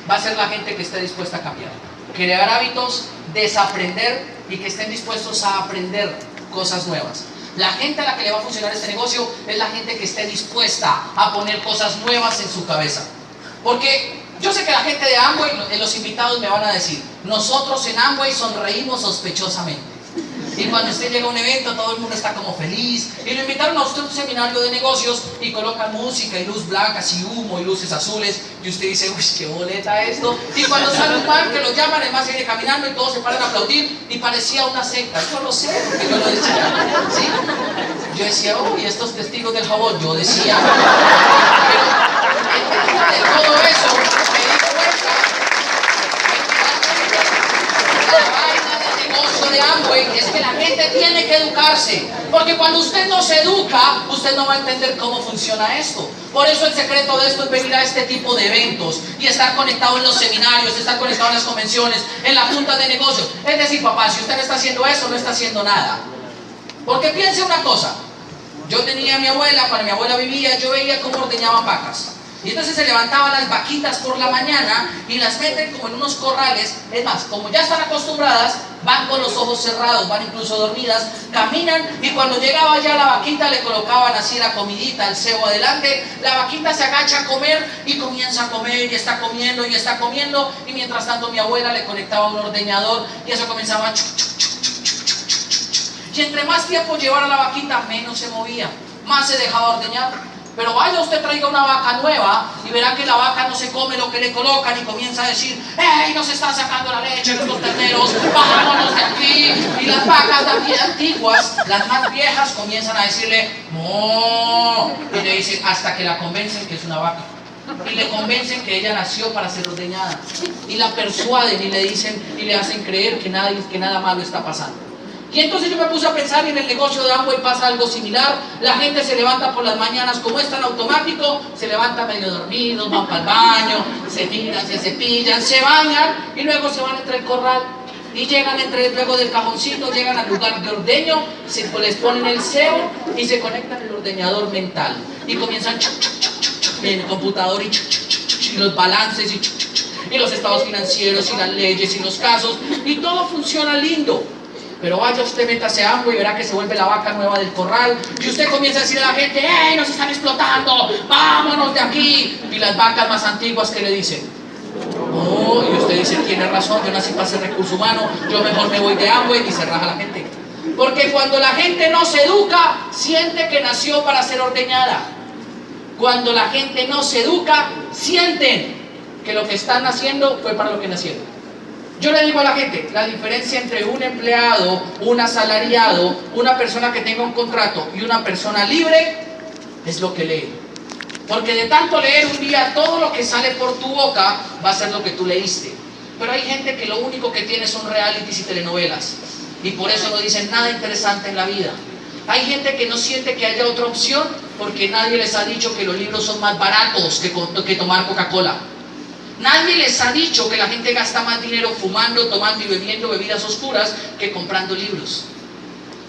va a ser la gente que esté dispuesta a cambiar. Crear hábitos, desaprender y que estén dispuestos a aprender cosas nuevas. La gente a la que le va a funcionar este negocio es la gente que esté dispuesta a poner cosas nuevas en su cabeza. Porque yo sé que la gente de Amway, los invitados me van a decir, nosotros en Amway sonreímos sospechosamente. Y cuando usted llega a un evento, todo el mundo está como feliz. Y lo invitaron a usted a un seminario de negocios y colocan música y luz blancas y humo y luces azules. Y usted dice, uy, qué boleta esto. Y cuando sale un man que lo llaman, el man viene caminando y todos se paran a aplaudir. Y parecía una secta. Yo lo sé, porque yo lo decía. ¿Sí? Yo decía, uy, estos testigos del jabón. Yo decía. Pero en medio de todo eso, me di cuenta la vaina del negocio de Amway es que la gente tiene que educarse, porque cuando usted no se educa, usted no va a entender cómo funciona esto. Por eso el secreto de esto es venir a este tipo de eventos y estar conectado en los seminarios, estar conectado en las convenciones, en la junta de negocios. Es decir, papá, si usted no está haciendo eso, no está haciendo nada. Porque piense una cosa, yo tenía a mi abuela, cuando mi abuela vivía, yo veía cómo ordeñaban vacas. Y entonces se levantaban las vaquitas por la mañana y las meten como en unos corrales. Es más, como ya están acostumbradas, van con los ojos cerrados, van incluso dormidas, caminan y cuando llegaba ya la vaquita le colocaban así la comidita, el cebo adelante. La vaquita se agacha a comer y comienza a comer y está comiendo y está comiendo. Y mientras tanto mi abuela le conectaba un ordeñador y eso comenzaba chuc, chuc, chuc, chuc, chuc, chuc, chuc, chuc. Y entre más tiempo llevara la vaquita, menos se movía, más se dejaba ordeñar. Pero vaya usted traiga una vaca nueva y verá que la vaca no se come lo que le colocan y comienza a decir, ¡hey, nos están sacando la leche los terneros, bajámonos de aquí! Y las vacas antiguas, las más viejas, comienzan a decirle, ¡no! Y le dicen, hasta que la convencen que es una vaca. Y le convencen que ella nació para ser ordeñada. Y la persuaden y le dicen y le hacen creer que nada malo está pasando. Y entonces yo me puse a pensar y en el negocio de Amway pasa algo similar. La gente se levanta por las mañanas, como es tan automático, se levanta medio dormidos, van para el baño, se miran, se cepillan, se bañan y luego se van entre el corral. Y llegan luego del cajoncito, llegan al lugar de ordeño, les ponen el cebo y se conectan el ordeñador mental. Y comienzan chuc, chuc, chuc, chuc, chuc, en el computador y chuc, chuc, chuc, chuc, y los balances y chuc, chuc, chuc, y los estados financieros y las leyes y los casos. Y todo funciona lindo. Pero vaya usted, métase a Amway y verá que se vuelve la vaca nueva del corral. Y usted comienza a decir a la gente, ¡hey, nos están explotando! ¡Vámonos de aquí! Y las vacas más antiguas, ¿qué le dicen? Oh, y usted dice, tiene razón, yo nací para ser recurso humano, yo mejor me voy de Amway y se raja la gente. Porque cuando la gente no se educa, siente que nació para ser ordeñada. Cuando la gente no se educa, sienten que lo que están haciendo fue para lo que nacieron. Yo le digo a la gente, la diferencia entre un empleado, un asalariado, una persona que tenga un contrato y una persona libre es lo que lee. Porque de tanto leer un día, todo lo que sale por tu boca va a ser lo que tú leíste. Pero hay gente que lo único que tiene son realities y telenovelas. y por eso no dicen nada interesante en la vida. Hay gente que no siente que haya otra opción porque nadie les ha dicho que los libros son más baratos que tomar Coca-Cola. Nadie les ha dicho que la gente gasta más dinero fumando, tomando y bebiendo bebidas oscuras que comprando libros.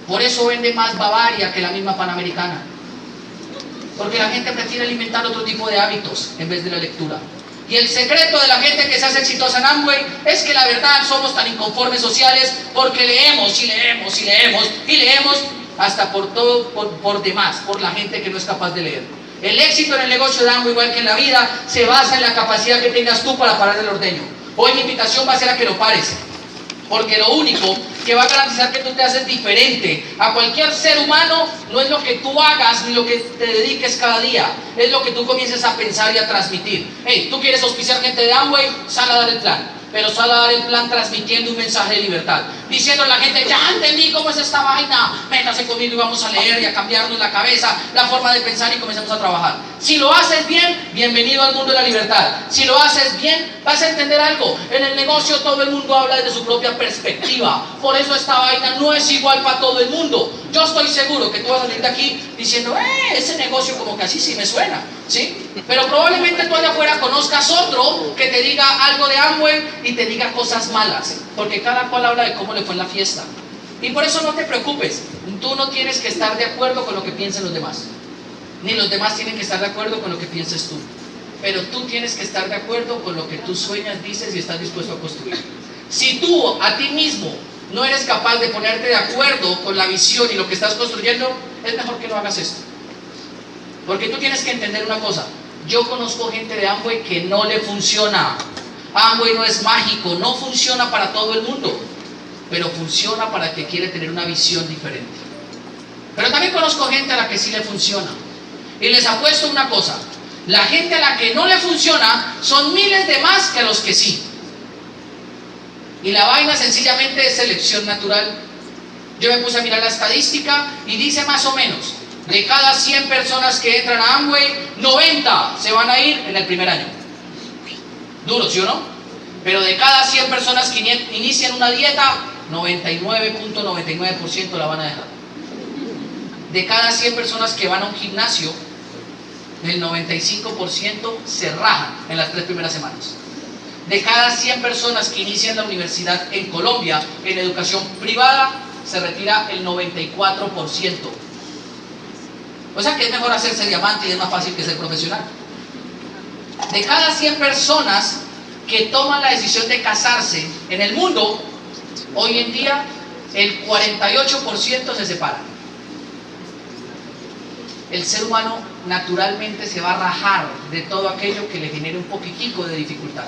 Por eso vende más Bavaria que la misma Panamericana. Porque la gente prefiere alimentar otro tipo de hábitos en vez de la lectura. Y el secreto de la gente que se hace exitosa en Amway es que la verdad somos tan inconformes sociales porque leemos y leemos y leemos y leemos hasta por todo, por demás, por la gente que no es capaz de leer. El éxito en el negocio de Amway, igual que en la vida, se basa en la capacidad que tengas tú para parar el ordeño. Hoy mi invitación va a ser a que lo pares. Porque lo único que va a garantizar que tú te haces diferente a cualquier ser humano no es lo que tú hagas ni lo que te dediques cada día, es lo que tú comiences a pensar y a transmitir. Hey, tú quieres auspiciar gente de Amway, sal a dar el plan. Pero sal a dar el plan transmitiendo un mensaje de libertad, diciendo a la gente: ya entendí cómo es esta vaina, métase conmigo y vamos a leer y a cambiarnos la cabeza, la forma de pensar, y comencemos a trabajar. Si lo haces bien, bienvenido al mundo de la libertad. Si lo haces bien, vas a entender algo. En el negocio todo el mundo habla desde su propia perspectiva, por eso esta vaina no es igual para todo el mundo. Yo estoy seguro que tú vas a salir de aquí diciendo: ese negocio como que así sí me suena, ¿sí? Pero probablemente tú allá afuera conozcas otro que te diga algo de Amway y te diga cosas malas, porque cada cual habla de cómo le fue en la fiesta. Y por eso no te preocupes, tú no tienes que estar de acuerdo con lo que piensen los demás, ni los demás tienen que estar de acuerdo con lo que pienses tú, pero tú tienes que estar de acuerdo con lo que tú sueñas, dices y estás dispuesto a construir. Si tú a ti mismo no eres capaz de ponerte de acuerdo con la visión y lo que estás construyendo, es mejor que no hagas esto. Porque tú tienes que entender una cosa: yo conozco gente de Amway que no le funciona. Amway no es mágico, no funciona para todo el mundo, pero funciona para el que quiere tener una visión diferente. Pero también conozco gente a la que sí le funciona. Y les apuesto una cosa: la gente a la que no le funciona son miles de más que a los que sí. Y la vaina sencillamente es selección natural. Yo me puse a mirar la estadística y dice más o menos: de cada 100 personas que entran a Amway, 90 se van a ir en el primer año. Duro, ¿sí o no? Pero de cada 100 personas que inician una dieta, 99.99% la van a dejar. De cada 100 personas que van a un gimnasio, el 95% se rajan en las 3 primeras semanas. De cada 100 personas que inician la universidad en Colombia, en educación privada, se retira el 94%. O sea que es mejor hacerse diamante y es más fácil que ser profesional. De cada 100 personas que toman la decisión de casarse en el mundo, hoy en día el 48% se separan. El ser humano naturalmente se va a rajar de todo aquello que le genere un poquitico de dificultad.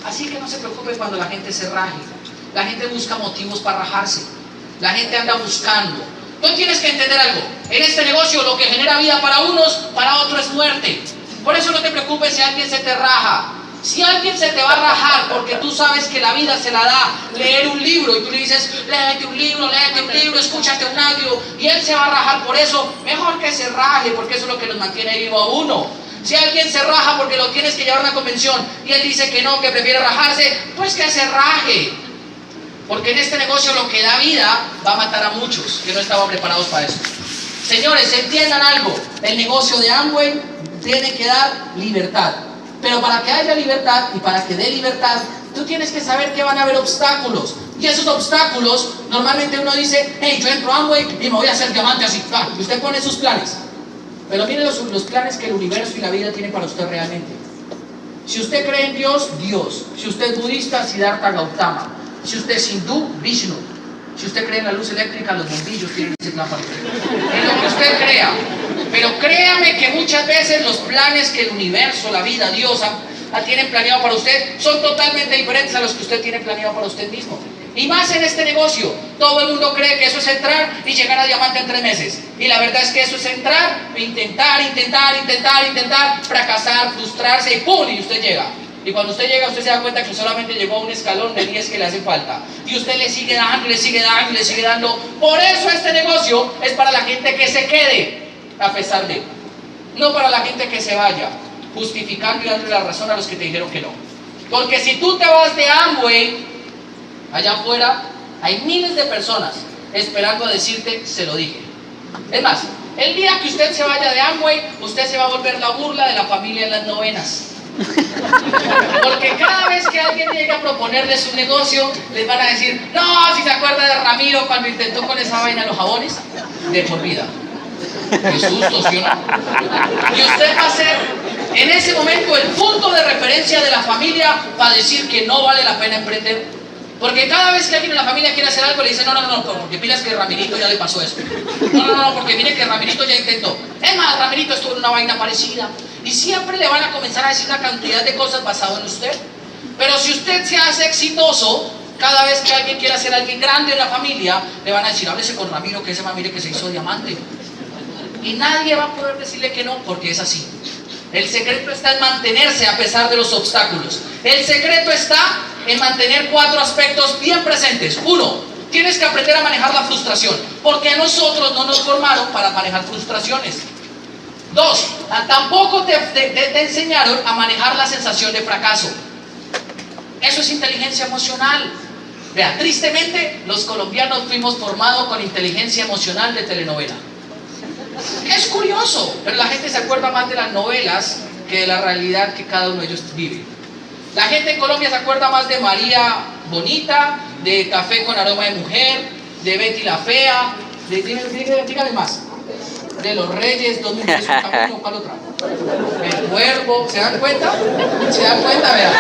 Así que no se preocupe cuando la gente se raje. La gente busca motivos para rajarse. La gente anda buscando. Tú tienes que entender algo: en este negocio lo que genera vida para unos, para otros es muerte. Por eso no te preocupes si alguien se te raja. Si alguien se te va a rajar porque tú sabes que la vida se la da leer un libro y tú le dices: léete un libro, escúchate un audio, y él se va a rajar por eso, mejor que se raje, porque eso es lo que nos mantiene vivo a uno. Si alguien se raja porque lo tienes que llevar a una convención y él dice que no, que prefiere rajarse, pues que se raje. Porque en este negocio lo que da vida va a matar a muchos que no estaban preparados para eso. Señores, entiendan algo: el negocio de Amway tiene que dar libertad. Pero para que haya libertad y para que dé libertad, tú tienes que saber que van a haber obstáculos. Y esos obstáculos, normalmente uno dice: hey, yo entro a Amway y me voy a hacer diamante así. Y usted pone sus planes. Pero miren los planes que el universo y la vida tienen para usted realmente. Si usted cree en Dios, Dios. Si usted es budista, Siddhartha Gautama. Si usted es hindú, Vishnu. Si usted cree en la luz eléctrica, los bombillos tienen ese plan para usted. En lo que usted crea. Pero créame que muchas veces los planes que el universo, la vida, Dios tienen planeado para usted son totalmente diferentes a los que usted tiene planeado para usted mismo. Y más en este negocio, todo el mundo cree que eso es entrar y llegar a diamante en 3 meses. Y la verdad es que eso es entrar, intentar, fracasar, frustrarse y ¡pum! Y usted llega. Y cuando usted llega, usted se da cuenta que solamente llegó a un escalón de 10 que le hace falta. Y usted le sigue dando, le sigue dando, le sigue dando. Por eso este negocio es para la gente que se quede, a pesar de. No para la gente que se vaya, justificando y dándole la razón a los que te dijeron que no. Porque si tú te vas de Amway, allá afuera, Hay miles de personas esperando a decirte, se lo dije. Es más, el día que usted se vaya de Amway, usted se va a volver la burla de la familia en las novenas. Porque cada vez que alguien llegue a proponerles un negocio, les van a decir, no, si se acuerda de Ramiro cuando intentó con esa vaina los jabones, de por vida. Qué susto, ¿sí o no? Y usted va a ser en ese momento el punto de referencia de la familia para decir que no vale la pena emprender. Porque cada vez que alguien en la familia quiere hacer algo, le dice, no, porque pilas que Ramirito ya le pasó esto. No, porque mire que Ramirito ya intentó. Es más, Ramirito estuvo en una vaina parecida. Y siempre le van a comenzar a decir una cantidad de cosas basado en usted. Pero si usted se hace exitoso, cada vez que alguien quiere hacer alguien grande en la familia, le van a decir, háblese con Ramiro, que ese man mire que se hizo diamante. Y nadie va a poder decirle que no, porque es así. El secreto está en mantenerse a pesar de los obstáculos. El secreto está en mantener 4 aspectos bien presentes. 1, tienes que aprender a manejar la frustración, porque a nosotros no nos formaron para manejar frustraciones. 2, tampoco te enseñaron a manejar la sensación de fracaso. Eso es inteligencia emocional. Vea, tristemente los colombianos fuimos formados con inteligencia emocional de telenovela. Es curioso, pero la gente se acuerda más de las novelas que de la realidad que cada uno de ellos vive. La gente en Colombia se acuerda más de María Bonita, de Café con Aroma de Mujer, de Betty la Fea, dígame más, de Los Reyes, 2010, ¿cuál otra? El Cuervo, ¿se dan cuenta? ¿Se dan cuenta? Vean.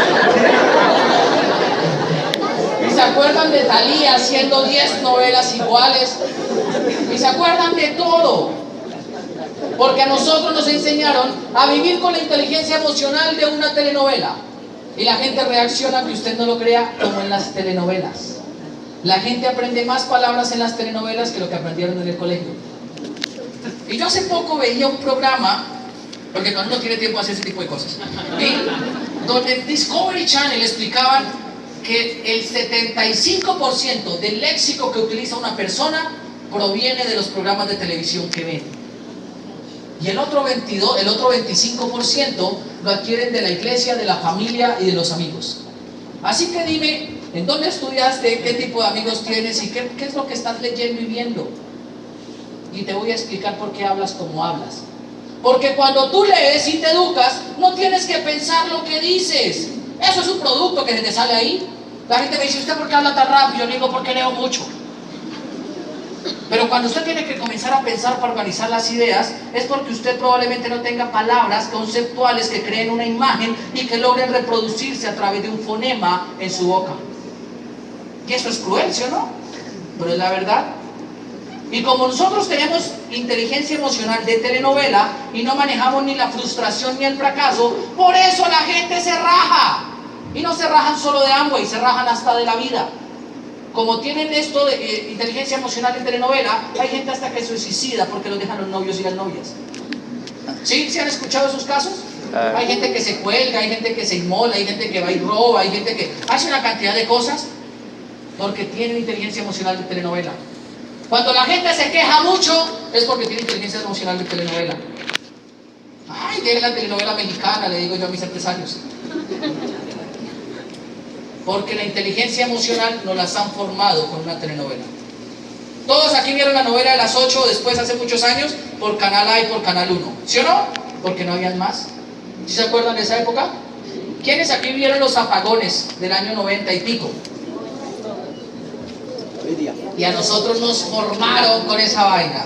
Y se acuerdan de Thalía haciendo 10 novelas iguales. Y se acuerdan de todo. Porque a nosotros nos enseñaron a vivir con la inteligencia emocional de una telenovela. Y la gente reacciona, aunque usted no lo crea, como en las telenovelas. La gente aprende más palabras en las telenovelas que lo que aprendieron en el colegio. Y yo hace poco veía un programa, porque cuando uno tiene tiempo hace ese tipo de cosas, ¿sí? Donde en Discovery Channel explicaban que el 75% del léxico que utiliza una persona proviene de los programas de televisión que ven. Y el otro 25% lo adquieren de la iglesia, de la familia y de los amigos. Así que dime, ¿en dónde estudiaste? ¿Qué tipo de amigos tienes? ¿Y qué es lo que estás leyendo y viendo? Y te voy a explicar por qué hablas como hablas. Porque cuando tú lees y te educas, no tienes que pensar lo que dices. Eso es un producto que te sale ahí. La gente me dice, ¿usted por qué habla tan rápido? Yo le digo, porque leo mucho. Pero cuando usted tiene que comenzar a pensar para organizar las ideas, es porque usted probablemente no tenga palabras conceptuales que creen una imagen y que logren reproducirse a través de un fonema en su boca. Y eso es cruel, ¿sí o no? Pero es la verdad. Y como nosotros tenemos inteligencia emocional de telenovela y no manejamos ni la frustración ni el fracaso, por eso la gente se raja. Y no se rajan solo de Amway, se rajan hasta de la vida. Como tienen esto de inteligencia emocional en telenovela, hay gente hasta que se suicida porque los dejan los novios y las novias. ¿Sí? ¿Se han escuchado esos casos? Hay gente que se cuelga, hay gente que se inmola, hay gente que va y roba, hay gente que hace una cantidad de cosas porque tienen inteligencia emocional de telenovela. Cuando la gente se queja mucho es porque tiene inteligencia emocional de telenovela. Ay, de la telenovela mexicana, le digo yo a mis empresarios. Porque la inteligencia emocional nos las han formado con una telenovela. Todos aquí vieron la novela de las 8 después, hace muchos años, por Canal A y por Canal 1. ¿Sí o no? Porque no habían más. ¿Sí se acuerdan de esa época? ¿Quiénes aquí vieron los apagones del año 90 y pico? Y a nosotros nos formaron con esa vaina.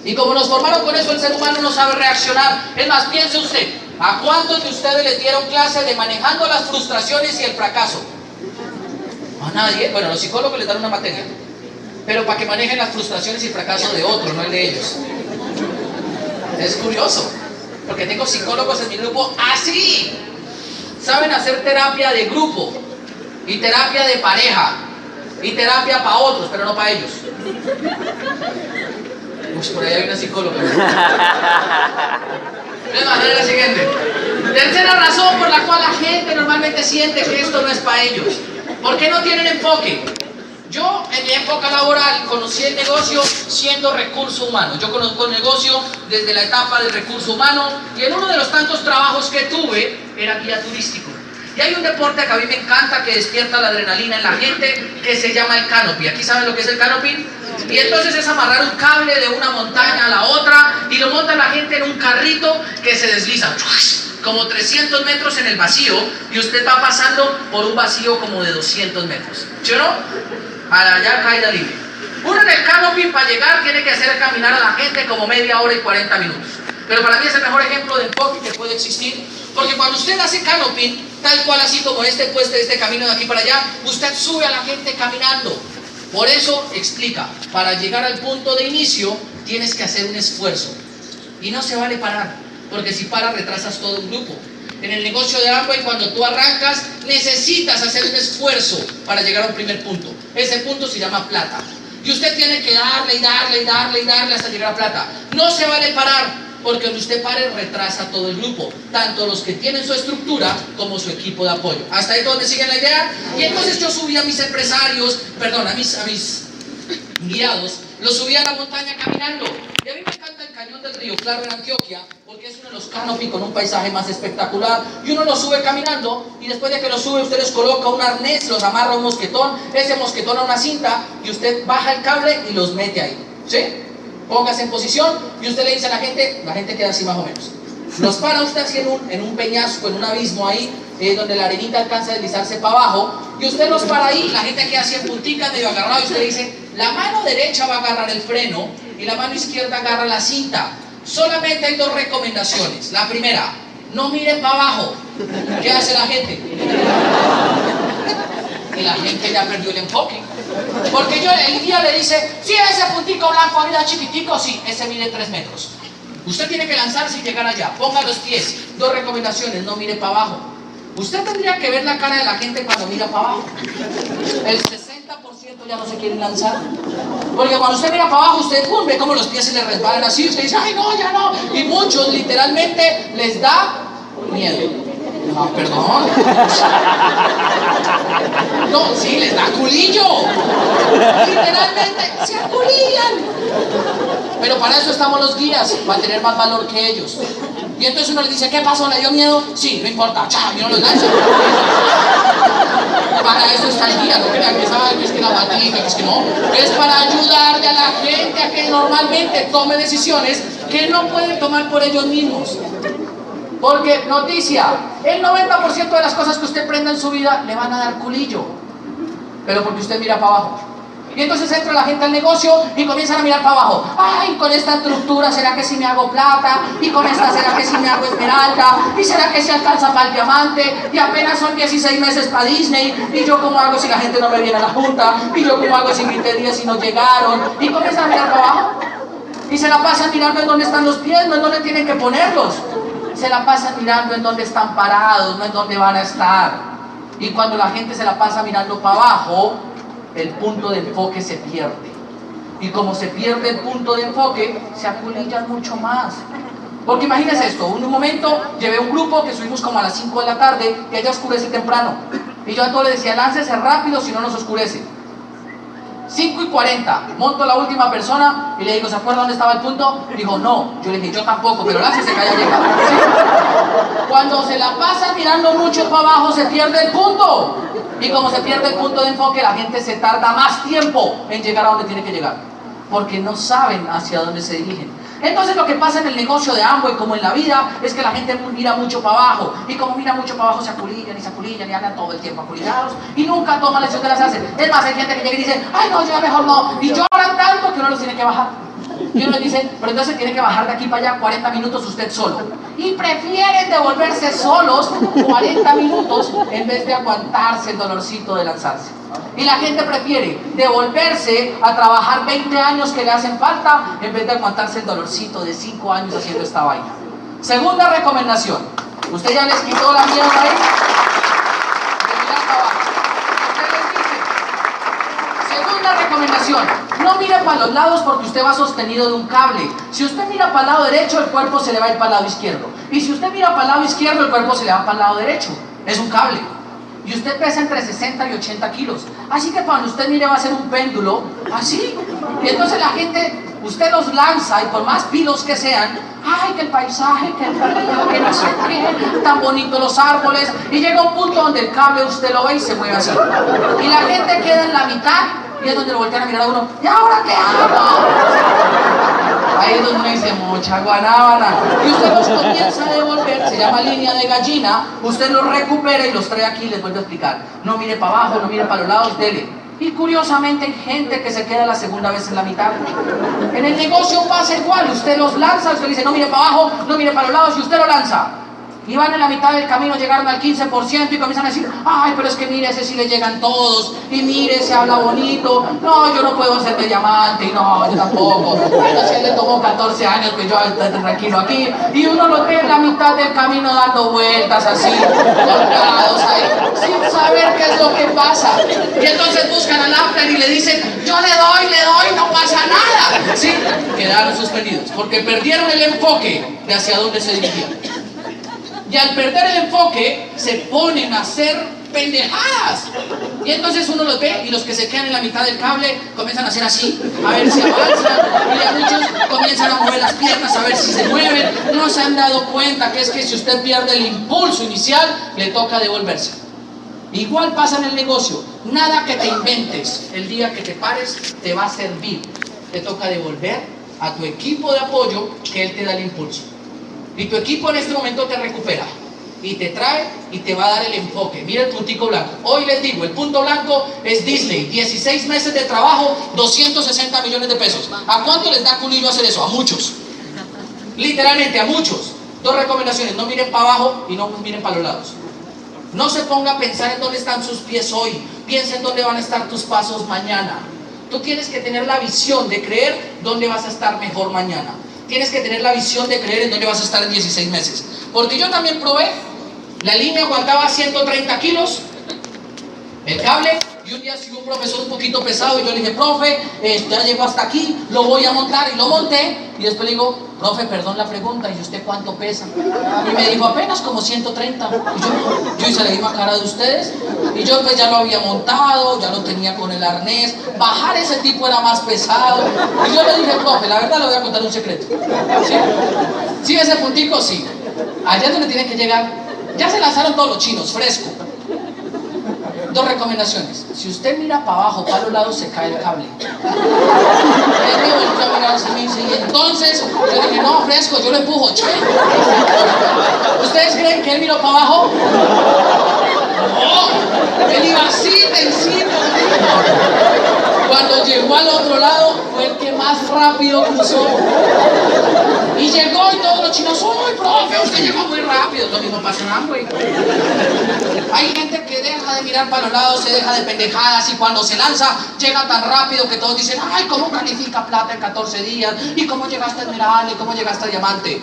Y como nos formaron con eso, el ser humano no sabe reaccionar. Es más, piense usted, ¿a cuántos de ustedes les dieron clase de manejando las frustraciones y el fracaso? A nadie. Bueno, los psicólogos les dan una materia, pero para que manejen las frustraciones y el fracaso de otros, no el de ellos. Es curioso, porque tengo psicólogos en mi grupo así. Saben hacer terapia de grupo, y terapia de pareja, y terapia para otros, pero no para ellos. Uy, por ahí hay una psicóloga. De manera la siguiente. Tercera razón por la cual la gente normalmente siente que esto no es para ellos. ¿Por qué no tienen enfoque? Yo en mi época laboral conocí el negocio siendo recurso humano. Yo conozco el negocio desde la etapa del recurso humano y en uno de los tantos trabajos que tuve era guía turístico. Y hay un deporte que a mí me encanta, que despierta la adrenalina en la gente, que se llama el canopy. ¿Aquí saben lo que es el canopy? Y entonces es amarrar un cable de una montaña a la otra y lo monta la gente en un carrito que se desliza como 300 metros en el vacío, y usted va pasando por un vacío como de 200 metros. ¿Sí o no? Para allá caída libre. Uno en el canopy, para llegar, tiene que hacer caminar a la gente como media hora y 40 minutos. Pero para mí es el mejor ejemplo de enfoque que puede existir, porque cuando usted hace canopy, tal cual así como este camino de aquí para allá, usted sube a la gente caminando. Por eso explica, para llegar al punto de inicio, tienes que hacer un esfuerzo. Y no se vale parar, porque si paras retrasas todo un grupo. En el negocio de Amway, cuando tú arrancas, necesitas hacer un esfuerzo para llegar a un primer punto. Ese punto se llama plata. Y usted tiene que darle y darle y darle y darle hasta llegar a plata. No se vale parar, porque cuando usted pare retrasa todo el grupo, tanto los que tienen su estructura como su equipo de apoyo. ¿Hasta ahí todos me siguen la idea? Y entonces yo subí a mis empresarios, perdón, a mis guiados, los subí a la montaña caminando. Y a mí me encanta el cañón del Río Claro en Antioquia, porque es uno de los canopy con un paisaje más espectacular, y uno lo sube caminando, y después de que lo sube usted les coloca un arnés, los amarra a un mosquetón, ese mosquetón a una cinta, y usted baja el cable y los mete ahí, ¿sí? Póngase en posición y usted le dice a la gente queda así más o menos. Los para usted así en un peñasco, en un abismo ahí, donde la arenita alcanza a deslizarse para abajo, y usted los para ahí, la gente queda así en puntica, medio agarrado, y usted le dice, la mano derecha va a agarrar el freno y la mano izquierda agarra la cinta. Solamente hay dos recomendaciones. La primera, no mire para abajo. ¿Qué hace la gente? Y la gente ya perdió el enfoque. Porque el guía le dice, sí, ese puntico blanco mira chiquitico, sí, ese mide 3 metros. Usted tiene que lanzarse y llegar allá. Ponga los pies. Dos recomendaciones, no mire para abajo. Usted tendría que ver la cara de la gente cuando mira para abajo. El 60% ya no se quieren lanzar. Porque cuando usted mira para abajo, usted ve cómo los pies se le resbalan así. Usted dice, ay, no, ya no. Y muchos literalmente les da miedo. No, perdón. No, sí, les da culillo. Literalmente, se aculillan. Pero para eso estamos los guías, para tener más valor que ellos. Y entonces uno les dice, ¿qué pasó? ¿Le dio miedo? Sí, no importa, chao, y no los lanza. Para eso está el guía, no crean que saben que es que la batica, que es que no. Es para ayudarle a la gente a que normalmente tome decisiones que no pueden tomar por ellos mismos. Porque, noticia, el 90% de las cosas que usted prenda en su vida le van a dar culillo, pero porque usted mira para abajo. Y entonces entra la gente al negocio y comienzan a mirar para abajo. Ay, con esta estructura, ¿será que si me hago plata? Y con esta, ¿será que si me hago esmeralda? ¿Y será que si alcanza para el diamante? Y apenas son 16 meses para Disney. ¿Y yo cómo hago si la gente no me viene a la junta? ¿Y yo cómo hago si invité 10 si no llegaron? Y comienzan a mirar para abajo. Y se la pasan mirando en dónde están los pies, no en dónde tienen que ponerlos. Se la pasan mirando en dónde están parados, no en dónde van a estar. Y cuando la gente se la pasa mirando para abajo, el punto de enfoque se pierde. Y como se pierde el punto de enfoque, se aculillan mucho más. Porque imagínense esto, en un momento llevé un grupo que subimos como a las 5 de la tarde, que ya oscurece temprano. Y yo a todos les decía, láncese rápido si no nos oscurece. 5:40, monto la última persona y le digo, ¿se acuerda dónde estaba el punto? Dijo, no. Yo le dije, yo tampoco, pero láncese que haya llegado. ¿Sí? Cuando se la pasa mirando mucho para abajo, se pierde el punto. Y como se pierde el punto de enfoque, la gente se tarda más tiempo en llegar a donde tiene que llegar, porque no saben hacia dónde se dirigen. Entonces lo que pasa en el negocio de Amway, como en la vida, es que la gente mira mucho para abajo, y como mira mucho para abajo se aculillan y andan todo el tiempo aculillados y nunca toman la decisión que las hacen. Es más, hay gente que llega y dice, ay no, yo mejor no, y lloran tanto que uno los tiene que bajar. Y uno le dice, pero entonces tiene que bajar de aquí para allá 40 minutos usted solo. Y prefieren devolverse solos 40 minutos en vez de aguantarse el dolorcito de lanzarse. Y la gente prefiere devolverse a trabajar 20 años que le hacen falta en vez de aguantarse el dolorcito de 5 años haciendo esta vaina. Segunda recomendación. Usted ya les quitó la mierda ahí. De mirar para abajo. Usted les dice. Segunda recomendación. No mire para los lados porque usted va sostenido de un cable. Si usted mira para el lado derecho, el cuerpo se le va a ir para el lado izquierdo. Y si usted mira para el lado izquierdo, el cuerpo se le va para el lado derecho. Es un cable. Y usted pesa entre 60 y 80 kilos. Así que cuando usted mire va a ser un péndulo, así. Y entonces la gente usted los lanza y por más pilos que sean, ay, que el paisaje, que el río, que no sé qué, tan bonitos los árboles, y llega un punto donde el cable usted lo ve y se mueve así. Y la gente queda en la mitad y es donde lo voltean a mirar a uno, ¿y ahora qué hago? Ahí es donde uno dice, mucha guanábana. Y usted los comienza a devolver, se llama línea de gallina, usted los recupera y los trae aquí y les vuelve a explicar. No mire para abajo, no mire para los lados, dele. Y curiosamente hay gente que se queda la segunda vez en la mitad. En el negocio pasa igual, usted los lanza, usted dice, no mire para abajo, no mire para los lados, y usted lo lanza. Y van en la mitad del camino, llegaron al 15% y comienzan a decir, ay, pero es que mire, ese sí le llegan todos, y mire, se habla bonito, no, yo no puedo hacerme diamante, y no, yo tampoco, bueno, si a él le tomó 14 años, que yo estoy tranquilo aquí, y uno lo ve en la mitad del camino dando vueltas así, colgados ahí, sin saber qué es lo que pasa, y entonces buscan al after y le dicen, yo le doy, no pasa nada, ¿sí? Quedaron suspendidos, porque perdieron el enfoque de hacia dónde se dirigían. Y al perder el enfoque, se ponen a hacer pendejadas. Y entonces uno los ve y los que se quedan en la mitad del cable comienzan a hacer así, a ver si avanzan. Y a muchos comienzan a mover las piernas a ver si se mueven. No se han dado cuenta que es que si usted pierde el impulso inicial, le toca devolverse. Igual pasa en el negocio. Nada que te inventes el día que te pares te va a servir. Te toca devolver a tu equipo de apoyo que él te da el impulso. Y tu equipo en este momento te recupera y te trae y te va a dar el enfoque. Mira el puntico blanco. Hoy les digo, el punto blanco es Disney. 16 meses de trabajo, 260 millones de pesos. ¿A cuánto les da culillo hacer eso? A muchos. Literalmente a muchos. Dos recomendaciones: no miren para abajo y no miren para los lados. No se ponga a pensar en dónde están sus pies hoy. Piensa en dónde van a estar tus pasos mañana. Tú tienes que tener la visión de creer dónde vas a estar mejor mañana. Tienes que tener la visión de creer en dónde vas a estar en 16 meses. Porque yo también probé. La línea aguantaba 130 kilos, el cable, y un día siguió un profesor un poquito pesado y yo le dije, profe, ya llegó hasta aquí, lo voy a montar, y lo monté. Y después le digo, profe, perdón la pregunta, ¿y usted cuánto pesa? Y me dijo, apenas como 130. Y yo hice la misma cara de ustedes. Y yo pues ya lo había montado, ya lo tenía con el arnés. Bajar ese tipo era más pesado. Y yo le dije, profe, la verdad le voy a contar un secreto. ¿Sí? ¿Sí ese puntico? Sí. Allá es donde tiene que llegar. Ya se lanzaron todos los chinos, fresco. Dos recomendaciones: si usted mira para abajo, para los lados, se cae el cable. Él me volvió a mirar así y me dice, y entonces yo dije, no, fresco, yo lo empujo, che. ¿Ustedes creen que él miró para abajo? No, él iba así, tensito. Cuando llegó al otro lado, fue el que más rápido cruzó. Y llegó y todos los chinos, ¡uy, profe, usted llegó muy rápido! Lo mismo pasa en Amway. Hay gente que deja de mirar para los lados, se deja de pendejadas, y cuando se lanza, llega tan rápido que todos dicen, ¡ay, cómo califica plata en 14 días! ¿Y cómo llegaste a esmeralda? ¿Y cómo llegaste a diamante?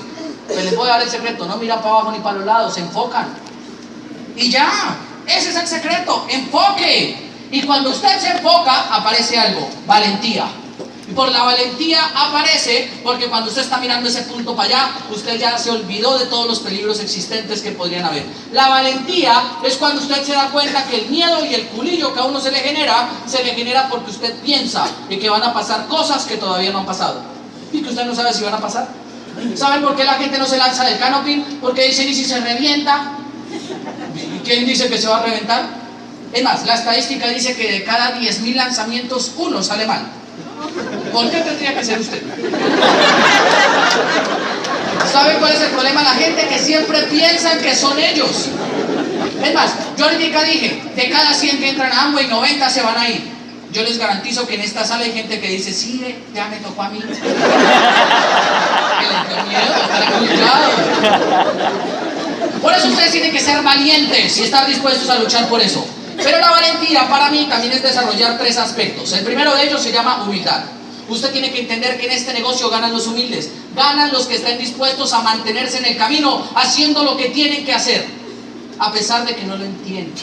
Pues les voy a dar el secreto: no miran para abajo ni para los lados, se enfocan. Y ya, ese es el secreto, enfoque. Y cuando usted se enfoca, aparece algo: valentía. Y por la valentía aparece porque cuando usted está mirando ese punto para allá, usted ya se olvidó de todos los peligros existentes que podrían haber. La valentía es cuando usted se da cuenta que el miedo y el culillo que a uno se le genera porque usted piensa y que van a pasar cosas que todavía no han pasado y que usted no sabe si van a pasar. ¿Saben por qué la gente no se lanza del canopy? Porque dicen, ¿y si se revienta? ¿Y quién dice que se va a reventar? Es más, la estadística dice que de cada 10.000 lanzamientos, uno sale mal. ¿Por qué tendría que ser usted? ¿Saben cuál es el problema? La gente que siempre piensan que son ellos. Es más, yo ahorita dije, de cada 100 que entran a Amway, 90 se van a ir. Yo les garantizo que en esta sala hay gente que dice, sí, ya me tocó a mí. Que les dio miedo, estar cuidado. Por eso ustedes tienen que ser valientes y estar dispuestos a luchar por eso. Pero la valentía para mí también es desarrollar 3 aspectos. El primero de ellos se llama humildad. Usted tiene que entender que en este negocio ganan los humildes, ganan los que estén dispuestos a mantenerse en el camino haciendo lo que tienen que hacer, a pesar de que no lo entienden.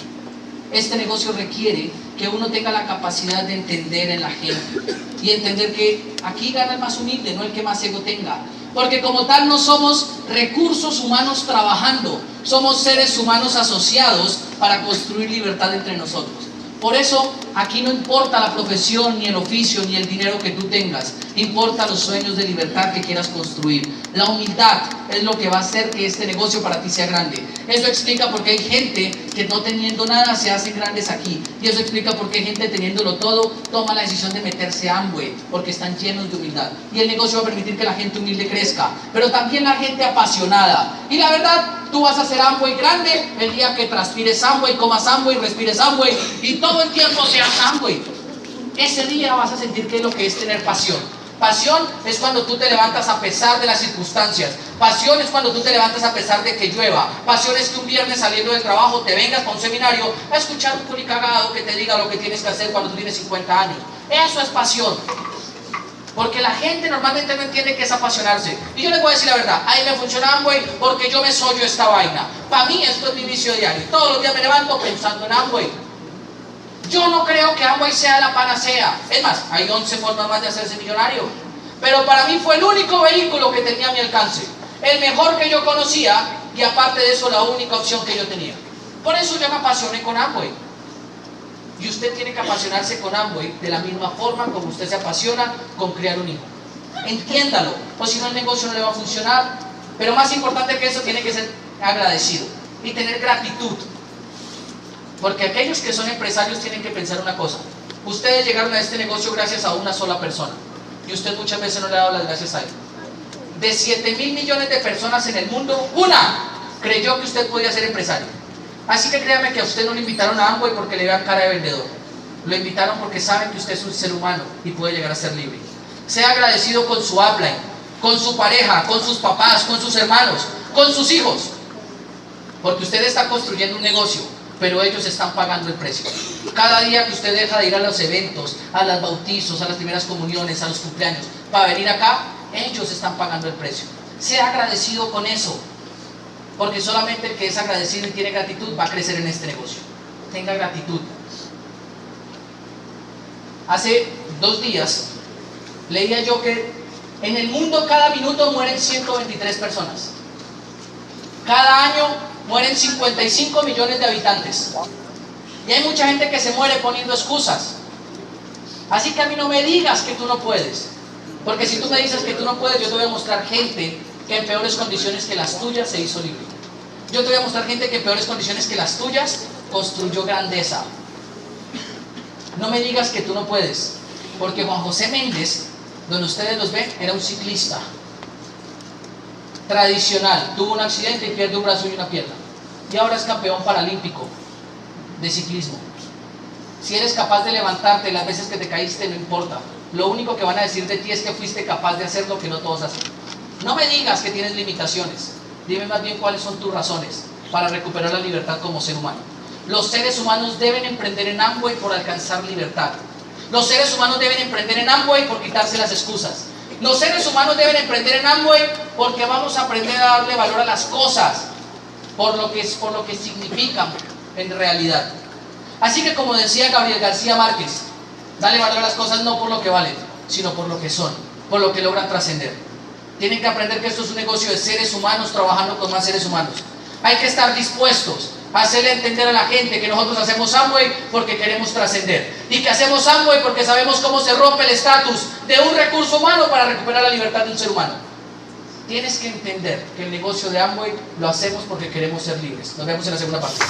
Este negocio requiere que uno tenga la capacidad de entender en la gente y entender que aquí gana el más humilde, no el que más ego tenga. Porque como tal no somos recursos humanos trabajando, somos seres humanos asociados para construir libertad entre nosotros. Por eso aquí no importa la profesión, ni el oficio, ni el dinero que tú tengas. Importa los sueños de libertad que quieras construir. La humildad es lo que va a hacer que este negocio para ti sea grande. Eso explica por qué hay gente que no teniendo nada se hacen grandes aquí. Y eso explica por qué hay gente teniéndolo todo toma la decisión de meterse a Amway, porque están llenos de humildad. Y el negocio va a permitir que la gente humilde crezca, pero también la gente apasionada. Y la verdad, tú vas a hacer Amway grande el día que transpires Amway, comas Amway, respires Amway y todo el tiempo seas Amway. Ese día vas a sentir qué es lo que es tener pasión. Pasión es cuando tú te levantas a pesar de las circunstancias. Pasión es cuando tú te levantas a pesar de que llueva. Pasión es que un viernes saliendo del trabajo te vengas para un seminario a escuchar un culicagado que te diga lo que tienes que hacer cuando tú tienes 50 años. Eso es pasión. Porque la gente normalmente no entiende qué es apasionarse. Y yo les voy a decir la verdad, ahí me funciona Amway porque yo me sollo esta vaina. Para mí esto es mi vicio diario. Todos los días me levanto pensando en Amway. Yo no creo que Amway sea la panacea. Es más, hay 11 formas más de hacerse millonario. Pero para mí fue el único vehículo que tenía a mi alcance. El mejor que yo conocía y aparte de eso la única opción que yo tenía. Por eso yo me apasioné con Amway. Y usted tiene que apasionarse con Amway de la misma forma como usted se apasiona con criar un hijo. Entiéndalo, o si no el negocio no le va a funcionar. Pero más importante que eso, tiene que ser agradecido y tener gratitud. Porque aquellos que son empresarios tienen que pensar una cosa. Ustedes llegaron a este negocio gracias a una sola persona. Y usted muchas veces no le ha dado las gracias a él. De 7.000 millones de personas en el mundo, una creyó que usted podía ser empresario. Así que créame que a usted no le invitaron a Amway porque le vean cara de vendedor. Lo invitaron porque saben que usted es un ser humano y puede llegar a ser libre. Sea agradecido con su upline, con su pareja, con sus papás, con sus hermanos, con sus hijos. Porque usted está construyendo un negocio, pero ellos están pagando el precio. Cada día que usted deja de ir a los eventos, a los bautizos, a las primeras comuniones, a los cumpleaños, para venir acá, ellos están pagando el precio. Sea agradecido con eso. Porque solamente el que es agradecido y tiene gratitud va a crecer en este negocio. Tenga gratitud. Hace 2 días leía yo que en el mundo cada minuto mueren 123 personas. Cada año mueren 55 millones de habitantes. Y hay mucha gente que se muere poniendo excusas. Así que a mí no me digas que tú no puedes. Porque si tú me dices que tú no puedes, yo te voy a mostrar gente que en peores condiciones que las tuyas se hizo libre. Yo te voy a mostrar gente que en peores condiciones que las tuyas construyó grandeza. No me digas que tú no puedes, porque Juan José Méndez, donde ustedes los ven, era un ciclista tradicional. Tuvo un accidente y pierde un brazo y una pierna. Y ahora es campeón paralímpico de ciclismo. Si eres capaz de levantarte las veces que te caíste, no importa. Lo único que van a decir de ti es que fuiste capaz de hacer lo que no todos hacen. No me digas que tienes limitaciones. Dime más bien cuáles son tus razones para recuperar la libertad como ser humano. Los seres humanos deben emprender en Amway por alcanzar libertad. Los seres humanos deben emprender en Amway por quitarse las excusas. Los seres humanos deben emprender en Amway porque vamos a aprender a darle valor a las cosas por lo que significan en realidad. Así que como decía Gabriel García Márquez, dale valor a las cosas no por lo que valen, sino por lo que son, por lo que logran trascender. Tienen que aprender que esto es un negocio de seres humanos trabajando con más seres humanos. Hay que estar dispuestos a hacerle entender a la gente que nosotros hacemos Amway porque queremos trascender. Y que hacemos Amway porque sabemos cómo se rompe el estatus de un recurso humano para recuperar la libertad de un ser humano. Tienes que entender que el negocio de Amway lo hacemos porque queremos ser libres. Nos vemos en la segunda parte.